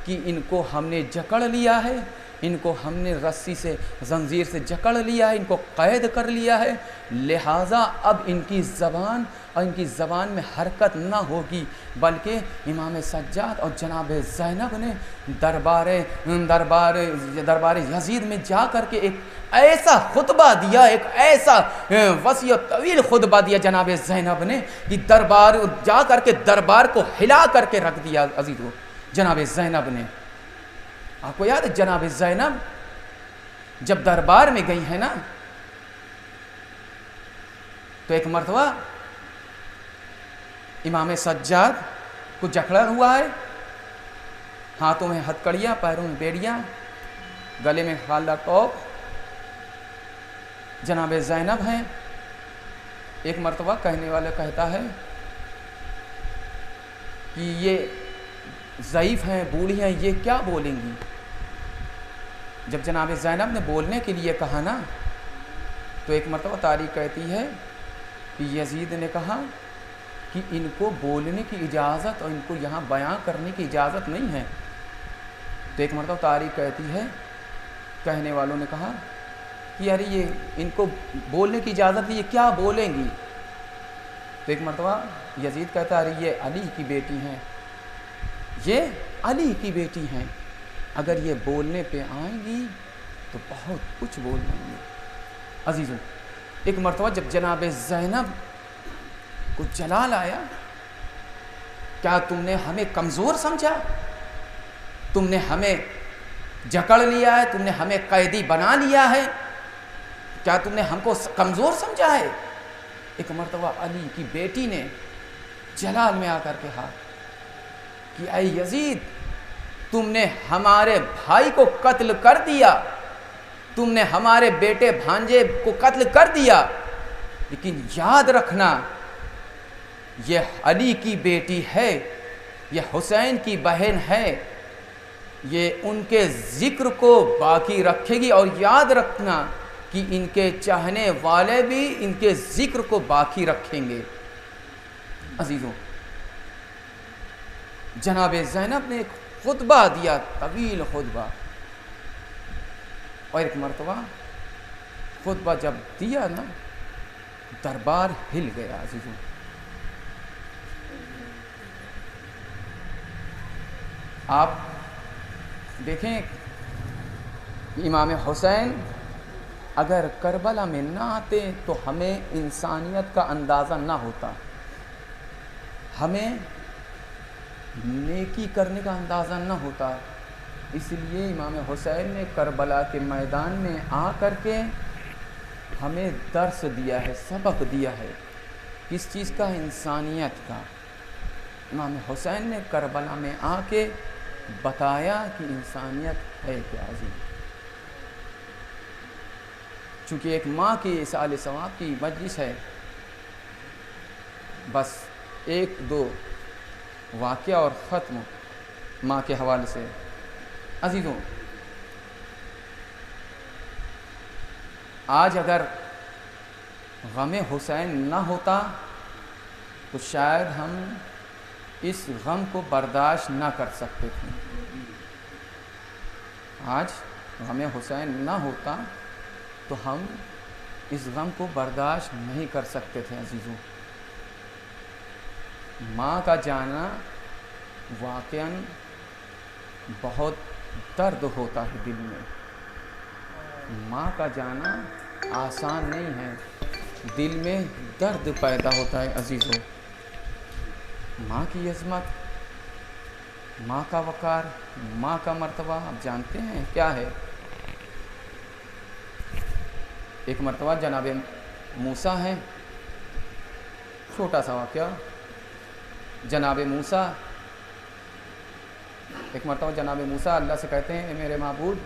کہ ان کو ہم نے جکڑ لیا ہے، ان کو ہم نے رسی سے زنجیر سے جکڑ لیا ہے، ان کو قید کر لیا ہے، لہٰذا اب ان کی زبان اور ان کی زبان میں حرکت نہ ہوگی، بلکہ امام سجاد اور جناب زینب نے دربار یزید میں جا کر کے ایک ایسا خطبہ دیا، ایک ایسا وسیع و طویل خطبہ دیا جناب زینب نے کہ جا کر کے دربار کو ہلا کر کے رکھ دیا۔ عزیزو، جناب زینب نے، آپ کو یاد ہے جناب زینب جب دربار میں گئی ہے نا، تو ایک مرتبہ امام سجاد کو جکڑا ہوا ہے، ہاتھوں میں ہتکڑیاں، پیروں میں بیڑیاں، گلے میں خالدہ ٹوپ، جناب زینب ہیں۔ ایک مرتبہ کہنے والا کہتا ہے کہ یہ ضعیف ہیں، بوڑھی ہیں، یہ کیا بولیں گی؟ جب جناب زینب نے بولنے کے لیے کہا نا، تو ایک مرتبہ تاریخ کہتی ہے کہ یزید نے کہا کہ ان کو بولنے کی اجازت اور ان کو یہاں بیان کرنے کی اجازت نہیں ہے۔ تو ایک مرتبہ تاریخ کہتی ہے، کہنے والوں نے کہا کہ یار یہ ان کو بولنے کی اجازت ہے، یہ کیا بولیں گی؟ تو ایک مرتبہ یزید کہتا ہے، ارے یہ علی کی بیٹی ہیں، یہ علی کی بیٹی ہیں، اگر یہ بولنے پہ آئیں گی تو بہت کچھ بول دیں گے۔ عزیزوں، ایک مرتبہ جب جناب زینب کو جلال آیا، کیا تم نے ہمیں کمزور سمجھا؟ تم نے ہمیں جکڑ لیا ہے، تم نے ہمیں قیدی بنا لیا ہے، کیا تم نے ہم کو کمزور سمجھا ہے؟ ایک مرتبہ علی کی بیٹی نے جلال میں آ کر کے کہا کہ اے یزید، تم نے ہمارے بھائی کو قتل کر دیا، تم نے ہمارے بیٹے بھانجے کو قتل کر دیا، لیکن یاد رکھنا یہ علی کی بیٹی ہے، یہ حسین کی بہن ہے، یہ ان کے ذکر کو باقی رکھے گی، اور یاد رکھنا کہ ان کے چاہنے والے بھی ان کے ذکر کو باقی رکھیں گے۔ عزیزوں، جناب زینب نے ایک خطبہ دیا، طویل خطبہ، اور ایک مرتبہ خطبہ جب دیا نا، دربار ہل گیا۔ عزیزوں، آپ دیکھیں، امام حسین اگر کربلا میں نہ آتے تو ہمیں انسانیت کا اندازہ نہ ہوتا، ہمیں نیکی کرنے کا اندازہ نہ ہوتا۔ اس لیے امام حسین نے کربلا کے میدان میں آ کر کے ہمیں درس دیا ہے، سبق دیا ہے، کس چیز کا؟ انسانیت کا۔ امام حسین نے کربلا میں آ کے بتایا کہ انسانیت ہے کیا۔ عزیز، چونکہ ایک ماں کی اصال ثواب کی مجلس ہے، بس ایک دو واقعہ اور ختم ماں کے حوالے سے۔ عزیزوں، آج اگر غم حسین نہ ہوتا تو شاید ہم اس غم کو برداشت نہ کر سکتے تھے۔ آج غم حسین نہ ہوتا تو ہم اس غم کو برداشت نہیں کر سکتے تھے۔ عزیزوں، ماں کا جانا واقعاً بہت درد ہوتا ہے دل میں۔ ماں کا جانا آسان نہیں ہے، دل میں درد پیدا ہوتا ہے۔ عزیزوں، ماں کی عظمت، ماں کا وقار، ماں کا مرتبہ آپ جانتے ہیں کیا ہے؟ ایک مرتبہ جناب موسیٰ ہیں، چھوٹا سا واقعہ۔ جناب موسیٰ، ایک مرتبہ جناب موسیٰ اللہ سے کہتے ہیں، اے میرے معبود،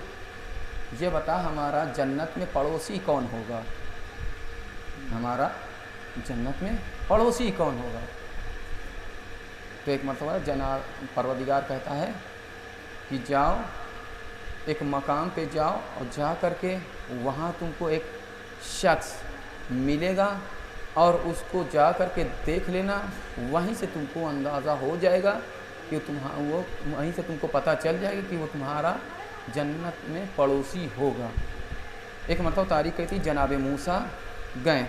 یہ بتا ہمارا جنت میں پڑوسی کون ہوگا؟ ہمارا جنت میں پڑوسی کون ہوگا؟ تو ایک مرتبہ جناب پروردگار کہتا ہے کہ جاؤ، ایک مقام پہ جاؤ، اور جا کر کے وہاں تم کو ایک شخص ملے گا، اور اس کو جا کر کے دیکھ لینا، وہیں سے تم کو اندازہ ہو جائے گا کہ وہ وہیں سے تم کو پتہ چل جائے گا کہ وہ تمہارا جنت میں پڑوسی ہوگا۔ ایک مرتبہ تاریخ کہتی جناب موسیٰ گئے،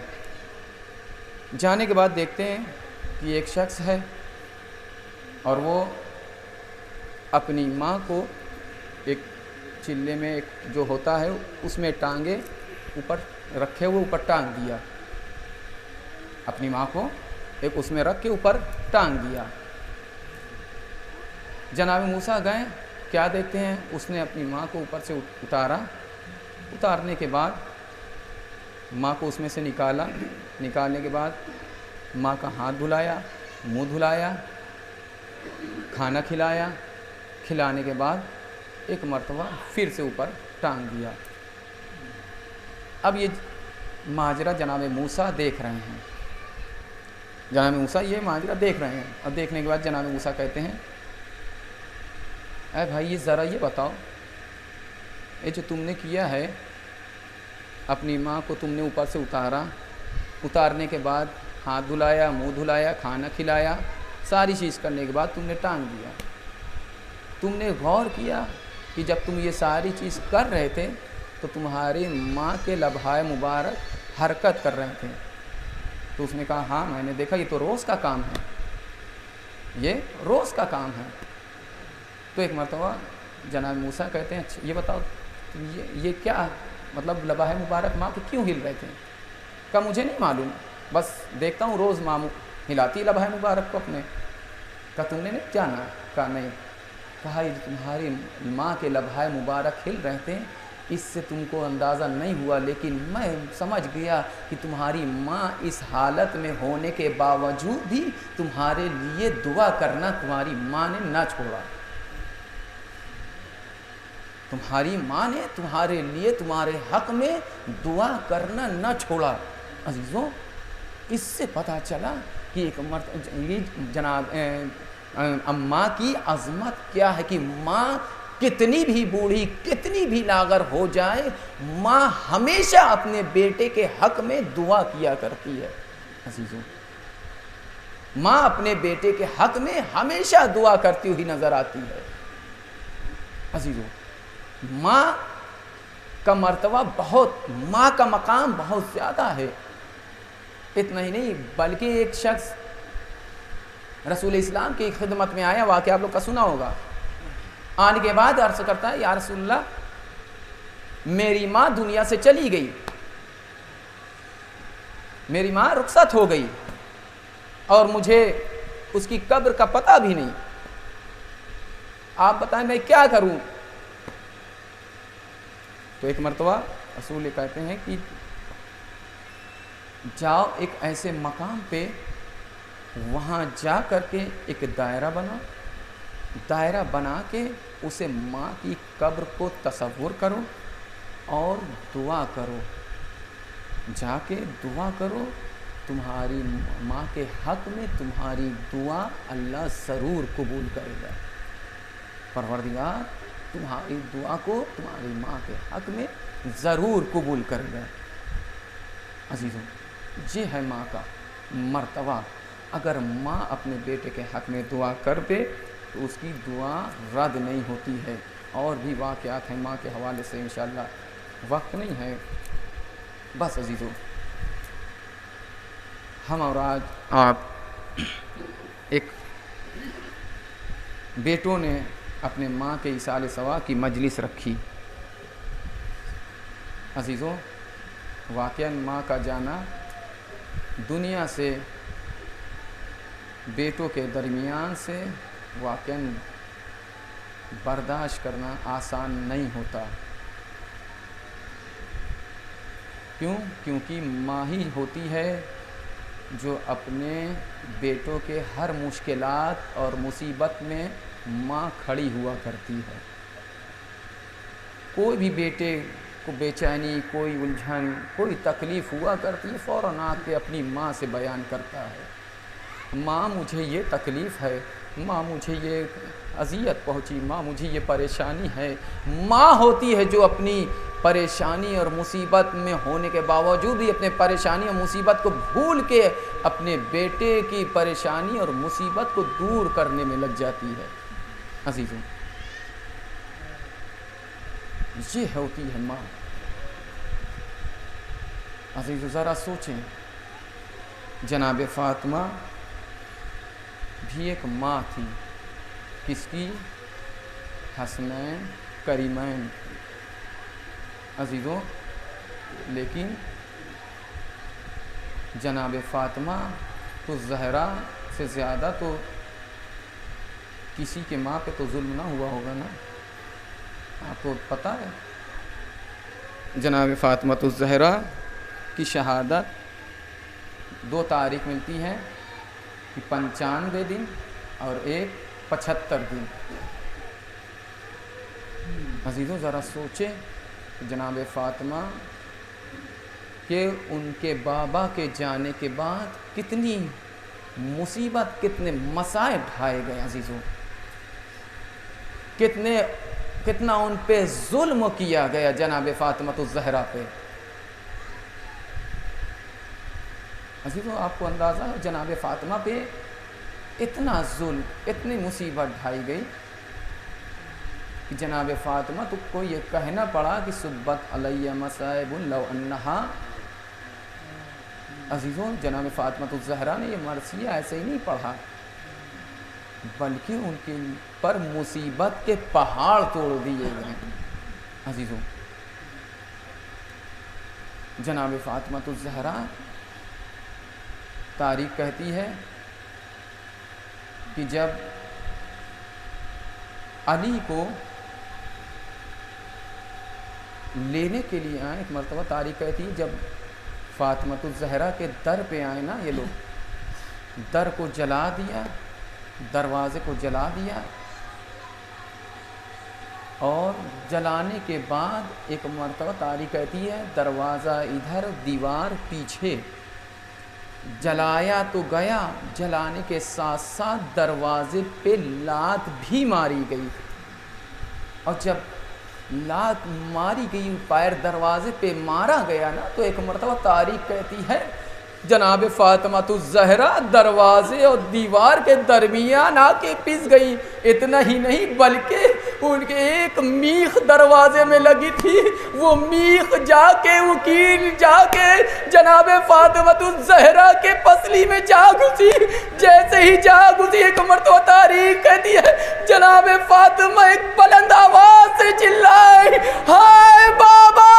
جانے کے بعد دیکھتے ہیں کہ ایک شخص ہے، اور وہ اپنی ماں کو ایک چلے میں ایک جو ہوتا ہے اس میں ٹانگے اوپر رکھے ہوئے، اوپر ٹانگ دیا، اپنی ماں کو ایک اس میں رکھ کے اوپر ٹانگ دیا۔ جناب موسیٰ گئے، کیا دیکھتے ہیں؟ اس نے اپنی ماں کو اوپر سے اتارا، اتارنے کے بعد ماں کو اس میں سے نکالا، نکالنے کے بعد ماں کا ہاتھ دھلایا، منہ دھلایا، کھانا کھلایا، کھلانے کے بعد ایک مرتبہ پھر سے اوپر ٹانگ دیا۔ اب یہ ماجرا جناب موسیٰ دیکھ رہے ہیں، جناب موسیٰ یہ ماجرا دیکھ رہے ہیں، اور دیکھنے کے بعد جناب موسیٰ کہتے ہیں، اے بھائی ذرا یہ بتاؤ، یہ جو تم نے کیا ہے، اپنی ماں کو تم نے اوپر سے اتارا، اتارنے کے بعد ہاتھ دھلایا، منہ دھلایا، کھانا کھلایا، ساری چیز کرنے کے بعد تم نے ٹانگ دیا، تم نے غور کیا کہ جب تم یہ ساری چیز کر رہے تھے تو تمہاری ماں کے لبھائے مبارک حرکت کر رہے تھے؟ تو اس نے کہا ہاں میں نے دیکھا، یہ تو روز کا کام ہے، یہ روز کا کام ہے۔ تو ایک مرتبہ جناب موسیٰ کہتے ہیں یہ بتاؤ یہ کیا مطلب لبھائے مبارک ماں کے کیوں ہل رہے تھے؟ کہا مجھے نہیں معلوم، بس دیکھتا ہوں روز ماں ہلاتی لبھائے مبارک کو اپنے۔ کہا تم نے نہیں جانا؟ کہا نہیں۔ کہا یہ تمہاری ماں کے لبھائے مبارک ہل رہے تھے، اس سے تم کو اندازہ نہیں ہوا، لیکن میں سمجھ گیا کہ تمہاری ماں اس حالت میں ہونے کے باوجود بھی تمہارے لیے دعا کرنا تمہاری ماں نے نہ چھوڑا، تمہاری ماں نے تمہارے لیے تمہارے حق میں دعا کرنا نہ چھوڑا۔ عزیزوں، اس سے پتہ چلا کہ ایک جناب ماں کی عظمت کیا ہے کہ ماں کتنی بھی بوڑھی کتنی بھی لاغر ہو جائے، ماں ہمیشہ اپنے بیٹے کے حق میں دعا کیا کرتی ہے عزیزوں، ماں اپنے بیٹے کے حق میں ہمیشہ دعا کرتی ہوئی نظر آتی ہے عزیزوں۔ ماں کا مرتبہ بہت، ماں کا مقام بہت زیادہ ہے۔ اتنا ہی نہیں بلکہ ایک شخص رسول اسلام کی خدمت میں آیا، واقعہ آپ لوگ کا سنا ہوگا، آنے کے بعد عرض کرتا ہے یا رسول اللہ میری ماں دنیا سے چلی گئی، میری ماں رخصت ہو گئی اور مجھے اس کی قبر کا پتہ بھی نہیں، آپ بتائیں میں کیا کروں؟ تو ایک مرتبہ رسول کہتے ہیں کہ جاؤ ایک ایسے مقام پہ، وہاں جا کر کے ایک دائرہ بنا، دائرہ بنا کے اسے ماں کی قبر کو تصور کرو اور دعا کرو، جا کے دعا کرو، تمہاری ماں کے حق میں تمہاری دعا اللہ ضرور قبول کرے گا، پروردگار تمہاری دعا کو تمہاری ماں کے حق میں ضرور قبول کرے گا عزیزوں۔ یہ ہے ماں کا مرتبہ، اگر ماں اپنے بیٹے کے حق میں دعا کر دے تو اس کی دعا رد نہیں ہوتی ہے۔ اور بھی واقعات ہیں ماں کے حوالے سے، انشاءاللہ وقت نہیں ہے بس عزیزوں، ہم اور آج آپ ایک بیٹوں نے اپنے ماں کے ایصال ثواب کی مجلس رکھی عزیزوں۔ واقعاً ماں کا جانا دنیا سے بیٹوں کے درمیان سے واقعاً برداشت کرنا آسان نہیں ہوتا، کیوں؟ کیونکہ ماں ہی ہوتی ہے جو اپنے بیٹوں کے ہر مشکلات اور مصیبت میں ماں کھڑی ہوا کرتی ہے۔ کوئی بھی بیٹے کو بے چینی، کوئی الجھن، کوئی تکلیف ہوا کرتی ہے، فوراً آ کے اپنی ماں سے بیان کرتا ہے، ماں مجھے یہ تکلیف ہے، ماں مجھے یہ اذیت پہنچی، ماں مجھے یہ پریشانی ہے۔ ماں ہوتی ہے جو اپنی پریشانی اور مصیبت میں ہونے کے باوجود بھی اپنے پریشانی اور مصیبت کو بھول کے اپنے بیٹے کی پریشانی اور مصیبت کو دور کرنے میں لگ جاتی ہے عزیزوں۔ یہ ہوتی ہے ماں عزیزوں۔ ذرا سوچیں، جناب فاطمہ بھی ایک ماں تھی، کس کی؟ حسنین کریمین عزیزوں، لیکن جناب فاطمہ تو زہرا سے زیادہ تو کسی کے ماں پہ تو ظلم نہ ہوا ہوگا نا، آپ کو پتہ ہے جناب فاطمہ الزہرا کی شہادت 2 تاریخ ملتی ہیں، 95 دن اور ایک 75 دن عزیزوں۔ ذرا سوچیں جناب فاطمہ کہ ان کے بابا کے جانے کے بعد کتنی مصیبت، کتنے مصائب ڈھائے گئے عزیزوں، کتنا ان پہ ظلم کیا گیا جناب فاطمہ الزہرا پہ عزیزوں۔ آپ کو اندازہ ہے جناب فاطمہ پہ اتنا ظلم، اتنی مصیبت ڈھائی گئی کہ جناب فاطمہ تو کو یہ کہنا پڑا کہ سبت علیہ مصائب لو انہا عزیزوں۔ جناب فاطمہ الزہرا نے یہ مرثیہ ایسے ہی نہیں پڑھا، بلکہ ان کے پر مصیبت کے پہاڑ توڑ دیے گئے عزیزوں۔ جناب فاطمہ الزہرا تاریخ کہتی ہے کہ جب علی کو لینے کے لیے آئے، ایک مرتبہ تاریخ کہتی ہے جب فاطمہ الزہرا کے در پہ آئے نا یہ لوگ، در کو جلا دیا، دروازے کو جلا دیا، اور جلانے کے بعد ایک مرتبہ تاریخ کہتی ہے دروازہ ادھر دیوار پیچھے جلایا تو گیا، جلانے کے ساتھ ساتھ دروازے پہ لات بھی ماری گئی، اور جب لات ماری گئی، پیر دروازے پہ مارا گیا نا، تو ایک مرتبہ تاریخ کہتی ہے جناب فاطمہ الزہرا دروازے اور دیوار کے درمیان آ کے پس گئی۔ اتنا ہی نہیں بلکہ ان کے ایک میخ دروازے میں لگی تھی، وہ میخ جا کے، وہ کیل جا کے جناب فاطمہ الزہرا کے پسلی میں جا گھسی۔ جیسے ہی جا گھسی، ایک مرتبہ تاریخ کہتی ہے جناب فاطمہ ایک بلند آواز سے چلائی، ہائے بابا!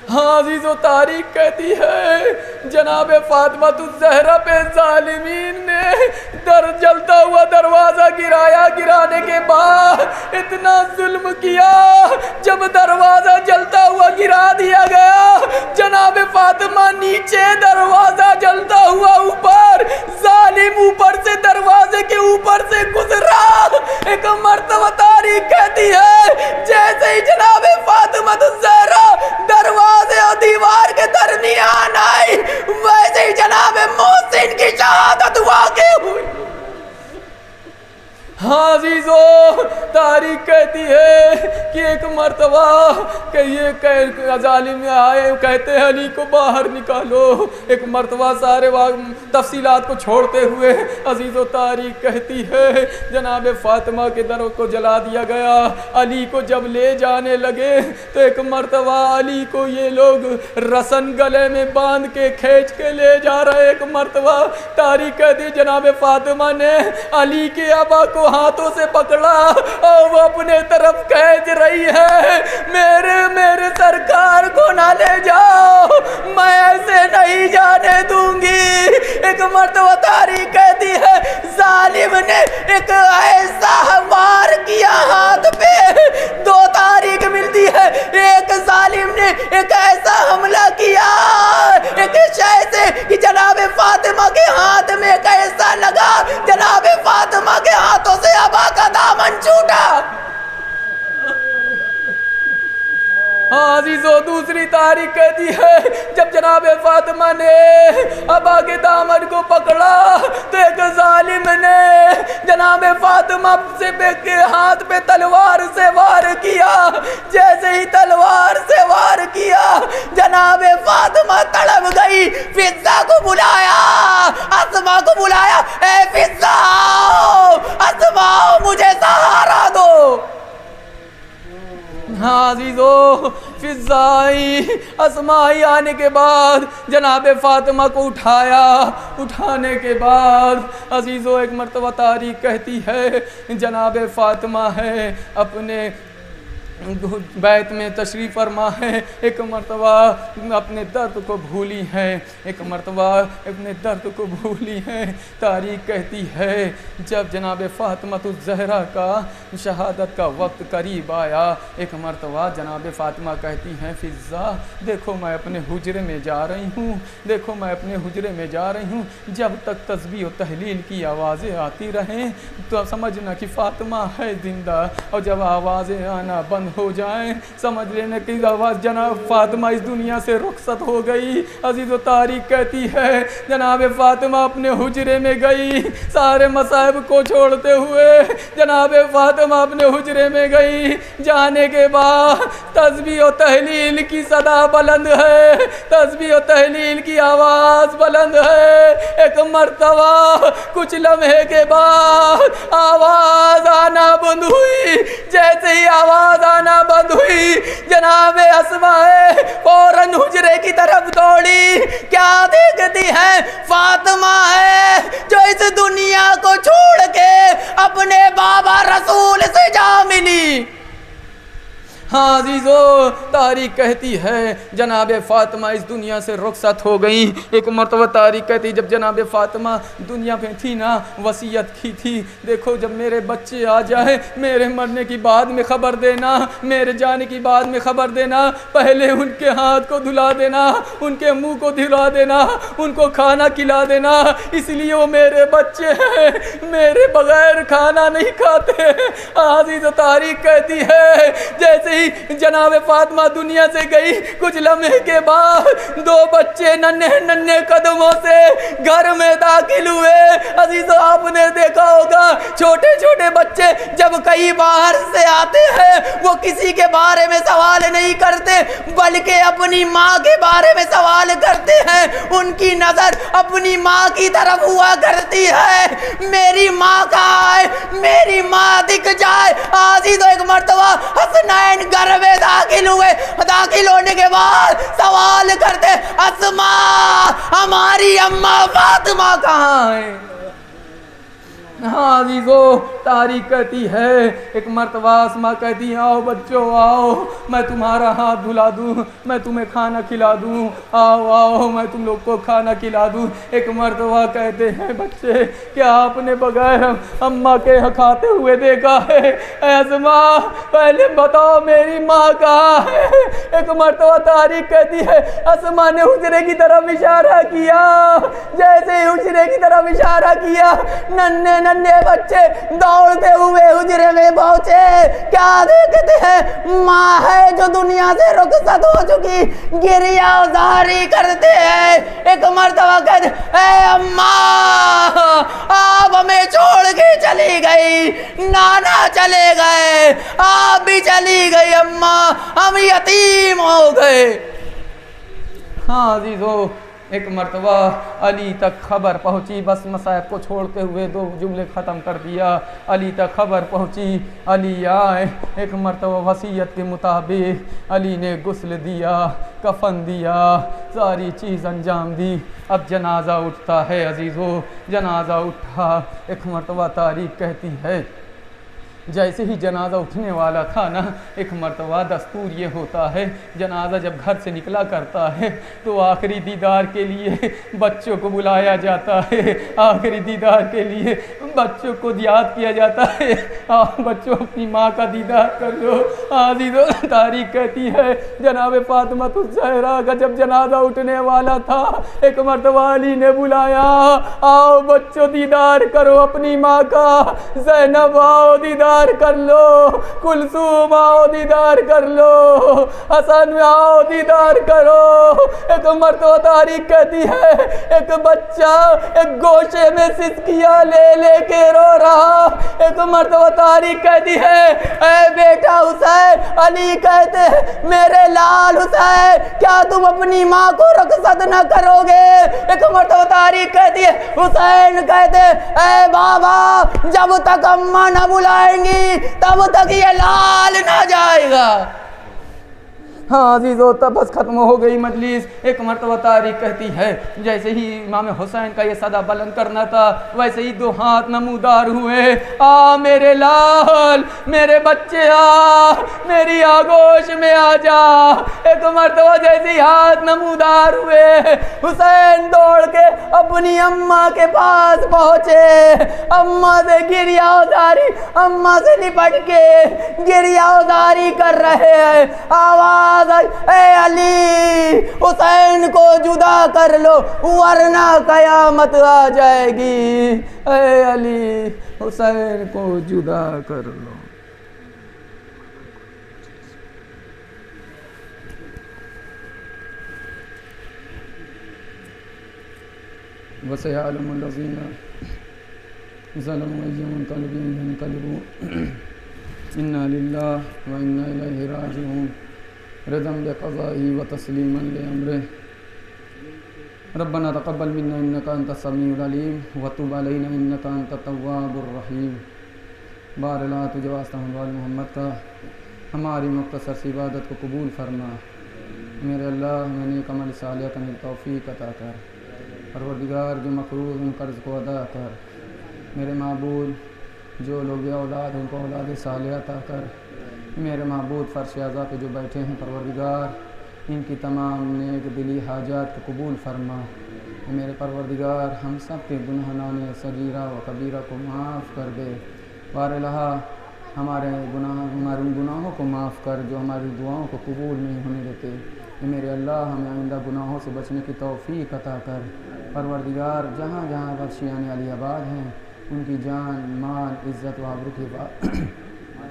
ہاں عزیز و تاریخ کہتی ہے جناب فاطمہ الزہرا پہ ظالمین نے جلتا ہوا دروازہ گرایا، گرانے کے بعد اتنا ظلم کیا، جب دروازہ جلتا ہوا گرا دیا گیا، جناب فاطمہ نیچے، دروازہ جلتا ہوا اوپر، ظالم اوپر سے دروازے کے اوپر سے گزرا۔ ایک مرتبہ تاریخ کہتی ہے جیسے ہی جناب فاطمہ الزہرا دروازے اور دیوار کے درمیان آئی، ویسے ہی جناب محسن کی شہادت واقع ہوئی۔ ہاں عزیزو، تاریخ کہتی ہے کہ ایک مرتبہ کہ یہ ظالم آئے، کہتے ہیں علی کو باہر نکالو۔ ایک مرتبہ سارے تفصیلات کو چھوڑتے ہوئے عزیزو تاریخ کہتی ہے جناب فاطمہ کے دروں کو جلا دیا گیا۔ علی کو جب لے جانے لگے تو ایک مرتبہ علی کو یہ لوگ رسن گلے میں باندھ کے کھینچ کے لے جا رہے۔ ایک مرتبہ تاریخ کہتی جناب فاطمہ نے علی کے ابا کو ہاتھوں سے پکڑا اور وہ اپنے طرف کھینچ رہی ہے، میرے سرکار کو نہ لے جاؤ، میں ایسے نہیں جانے دوں گی۔ ایک مرتبہ تاریخ کہتی ہے ظالم نے ایک ایسا وار کیا ہاتھ پہ، دو تاریخ ملتی ہے، ایک ظالم نے ایک ایسا حملہ کیا ایک شے سے کہ جناب فاطمہ کے ہاتھ میں ایک ایسا لگا، جناب فاطمہ کے ہاتھوں سے ابا کا دامن چھوٹا۔ عزیزو دوسری تاریخ کہتی ہے جب جناب فاطمہ نے ابا کے دامن کو پکڑا تو ایک ظالم نے جناب فاطمہ سے کے ہاتھ پہ تلوار سے وار کیا۔ جیسے ہی تلوار سے وار کیا، جناب فاطمہ تڑپ گئی۔ فضہ کو بلایا، اسماء کو بلایا، اے فضہ اسماء مجھے سہارا دو۔ ہاں عزیزو فضہ آئی، اسماء آئی، آنے کے بعد جناب فاطمہ کو اٹھایا۔ اٹھانے کے بعد عزیزو ایک مرتبہ تاریخ کہتی ہے جناب فاطمہ ہے اپنے بیت میں تشریف فرما ہے، ایک مرتبہ اپنے درد کو بھولی ہے، ایک مرتبہ اپنے درد کو بھولی ہے۔ تاریخ کہتی ہے جب جناب فاطمہ الزہرا کا شہادت کا وقت قریب آیا، ایک مرتبہ جناب فاطمہ کہتی ہیں فضہ دیکھو میں اپنے حجرے میں جا رہی ہوں، دیکھو میں اپنے حجرے میں جا رہی ہوں، جب تک تسبیح و تحلیل کی آوازیں آتی رہیں تو سمجھنا کہ فاطمہ ہے زندہ، اور جب آوازیں آنا بند ہو جائیں سمجھ لینے کی آواز جناب فاطمہ اس دنیا سے رخصت ہو گئی۔ عزیز و تاریخ کہتی ہے جناب فاطمہ اپنے حجرے میں گئی، سارے مصائب کو چھوڑتے ہوئے جناب فاطمہ اپنے حجرے میں گئی۔ جانے کے بعد تسبیح و تحلیل کی صدا بلند ہے، تسبیح و تحلیل کی آواز بلند ہے۔ ایک مرتبہ کچھ لمحے کے بعد آواز آنا بند ہوئی۔ جیسے ہی آواز آنا بند ہوئی جناب اسماء فوراً حجرے کی طرف دوڑی۔ کیا دیکھتی ہے؟ فاطمہ ہے جو اس دنیا کو چھوڑ کے اپنے بابا رسول سے جا ملی۔ ہاں عزیزو تاریخ کہتی ہے جناب فاطمہ اس دنیا سے رخصت ہو گئی۔ ایک مرتبہ تاریخ کہتی جب جناب فاطمہ دنیا پہ تھی نا وصیت کی تھی دیکھو جب میرے بچے آ جائیں میرے مرنے کی بعد میں خبر دینا، میرے جانے کی بعد میں خبر دینا، پہلے ان کے ہاتھ کو دھلا دینا، ان کے منہ کو دھلا دینا، ان کو کھانا کھلا دینا، اس لیے وہ میرے بچے ہیں، میرے بغیر کھانا نہیں کھاتے۔ عزیز تاریخ کہتی ہے جیسے ہی گئی جناب فاطمہ دنیا سے گئی، کچھ لمحے کے بعد 2 بچے ننھے ننھے قدموں سے گھر میں داخل ہوئے۔ عزیزو آپ نے دیکھا ہوگا چھوٹے چھوٹے بچے جب کئی باہر سے آتے ہیں وہ کسی کے بارے میں سوال نہیں کرتے بلکہ اپنی ماں کے بارے میں سوال کرتے ہیں، ان کی نظر اپنی ماں کی طرف ہوا کرتی ہے، میری ماں کہاں ہے، میری ماں دکھ جائے۔ عزیزو ایک مرتبہ حسنین گھر میں داخل ہوئے، داخل ہونے کے بعد سوال کرتے اسماء ہماری اماں فاطمہ کہاں ہے؟ ہاں عزیزو تاریخ کہتی ہے ایک مرتبہ اسماء کہتی آؤ بچوں آؤ میں تمہارا ہاتھ دھلا دوں، میں تمہیں کھانا کھلا دوں، آؤ آؤ میں تم لوگ کو کھانا کھلا دوں۔ ایک مرتبہ کہتے ہیں بچے کیا آپ نے بغیر اماں کے کھاتے ہوئے دیکھا ہے؟ اے اسماء پہلے بتاؤ میری ماں کہاں ہے؟ ایک مرتبہ تاریخ کہتی ہے اسماء نے حجرے کی طرف اشارہ کیا، جیسے ہی حجرے کی طرف اشارہ کیا ننھے ننھے بچے دوڑتے ہوئے حجرے میں پہنچے، کیا دیکھتے ہیں ماں ہے جو دنیا سے رخصت ہو چکی، گریہ زاری کرتے ہیں۔ ایک مرتبہ کہتے اے اماں آپ ہمیں چھوڑ کے چلی گئی، نانا چلے گئے، آپ بھی چلی گئی اماں، ہم یتیم ہو گئے۔ ہاں عزیزو ایک مرتبہ علی تک خبر پہنچی، بس مصائب کو چھوڑتے ہوئے 2 جملے ختم کر دیا، علی تک خبر پہنچی، علی آئے۔ ایک مرتبہ وصیت کے مطابق علی نے غسل دیا، کفن دیا، ساری چیز انجام دی۔ اب جنازہ اٹھتا ہے عزیزو، جنازہ اٹھا۔ ایک مرتبہ تاریخ کہتی ہے جیسے ہی جنازہ اٹھنے والا تھا نا، ایک مرتبہ دستور یہ ہوتا ہے جنازہ جب گھر سے نکلا کرتا ہے تو آخری دیدار کے لیے بچوں کو بلایا جاتا ہے، آخری دیدار کے لیے بچوں کو یاد کیا جاتا ہے، بچوں اپنی ماں کا دیدار کر لو۔ عزیزو تاریخ کہتی ہے جناب فاطمہ الزہرا کا جب جنازہ اٹھنے والا تھا ایک مرتبہ علی نے بلایا آؤ بچوں دیدار کرو اپنی ماں کا، زینب آؤ دیدار کر لو، کلثوم آؤ دیدار کر لو، حسن آؤ دیدار کرو۔ ایک مرتبہ تاریخ کہتی ہے ایک بچہ ایک گوشے میں سسکیاں لے لے کے رو رہا۔ ایک مرتبہ تاریخ کہتی ہے اے بیٹا حسین، علی کہتے میرے لال حسین کیا تم اپنی ماں کو رخصت نہ کرو گے؟ ایک مرتبہ تاریخ کہتی ہے حسین کہتے اے بابا جب تک اماں نہ بلائیں تب تک یہ لال نہ جائے گا۔ ہاں عزیزو تب بس ختم ہو گئی مجلس۔ ایک مرتبہ تاریخ کہتی ہے جیسے ہی امام حسین کا یہ صدا بلند کرنا تھا ویسے ہی 2 ہاتھ نمودار ہوئے، آ میرے لال، میرے بچے آ، میری آگوش میں آ جا۔ ایک مرتبہ جیسے ہی ہاتھ نمودار ہوئے حسین دوڑ کے اپنی اماں کے پاس پہنچے، اماں سے گریہ ازاری، اماں سے لپٹ کے گریہ ازاری کر رہے ہیں۔ آواز اے علی حسین کو جدا کر لو ورنہ قیامت آ جائے گی، اے علی حسین کو جدا کر لو۔ وَسَيَعْلَمُ الَّذِينَ ظَلَمُوا أَيَّ مُنقَلِبٍ يَنقَلِبُونَ إِنَّا لِلَّهِ وَإِنَّا إِلَيْهِ رَاجِعُونَ رضا بقضائه وتسليما لأمره ربنا تقبل منا إنك أنت السميع العليم وتب علينا إنك أنت التواب الرحيم۔ بار لا تجھے واسطہ وال محمد کا ہماری مختصر سی عبادت کو قبول فرما، میرے اللہ میں نیک عمل صالح کرنے توفیق عطا کر، پروردگار جو مقروض ان قرض کو ادا کر، میرے معبود جو لوگ بے اولاد ان کو اولاد صالح عطا کر، میرے معبود فرش اعضاء پہ جو بیٹھے ہیں پروردگار ان کی تمام نیک دلی حاجات کو قبول فرما، میرے پروردگار ہم سب کے گناہان صغیرہ و کبیرہ کو معاف کر دے، بار الہ ہمارے ان گناہوں کو معاف کر جو ہماری دعاؤں کو قبول نہیں ہونے دیتے، میرے اللہ ہمیں آئندہ گناہوں سے بچنے کی توفیق عطا کر، پروردگار جہاں جہاں بخشیان علی آباد ہیں ان کی جان مال عزت و آبرو کی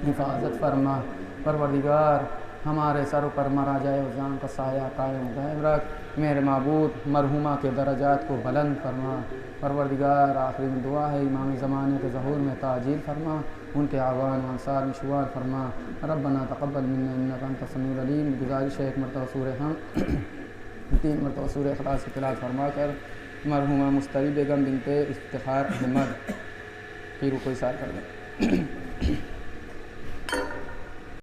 حفاظت فرما، پروردگار ہمارے سر پر مرا جائے جان کا سایہ قائم دائم رکھ۔ میرے معبود مرحومہ کے درجات کو بلند فرما۔ پروردگار آخری میں دعا ہے امام زمانے کے ظہور میں تعجیل فرما، ان کے اعوان و انصار میں شمار فرما۔ ربنا تقبل منا انک انت السمیع العلیم۔ گزارش ہے ایک مرتبہ سورہ ہم 3 مرتبہ سورہ اخلاص کی تلاوت فرما کر مرحومہ مستری بیگم بنت افتخار احمد کی رکوع سال کر دیں۔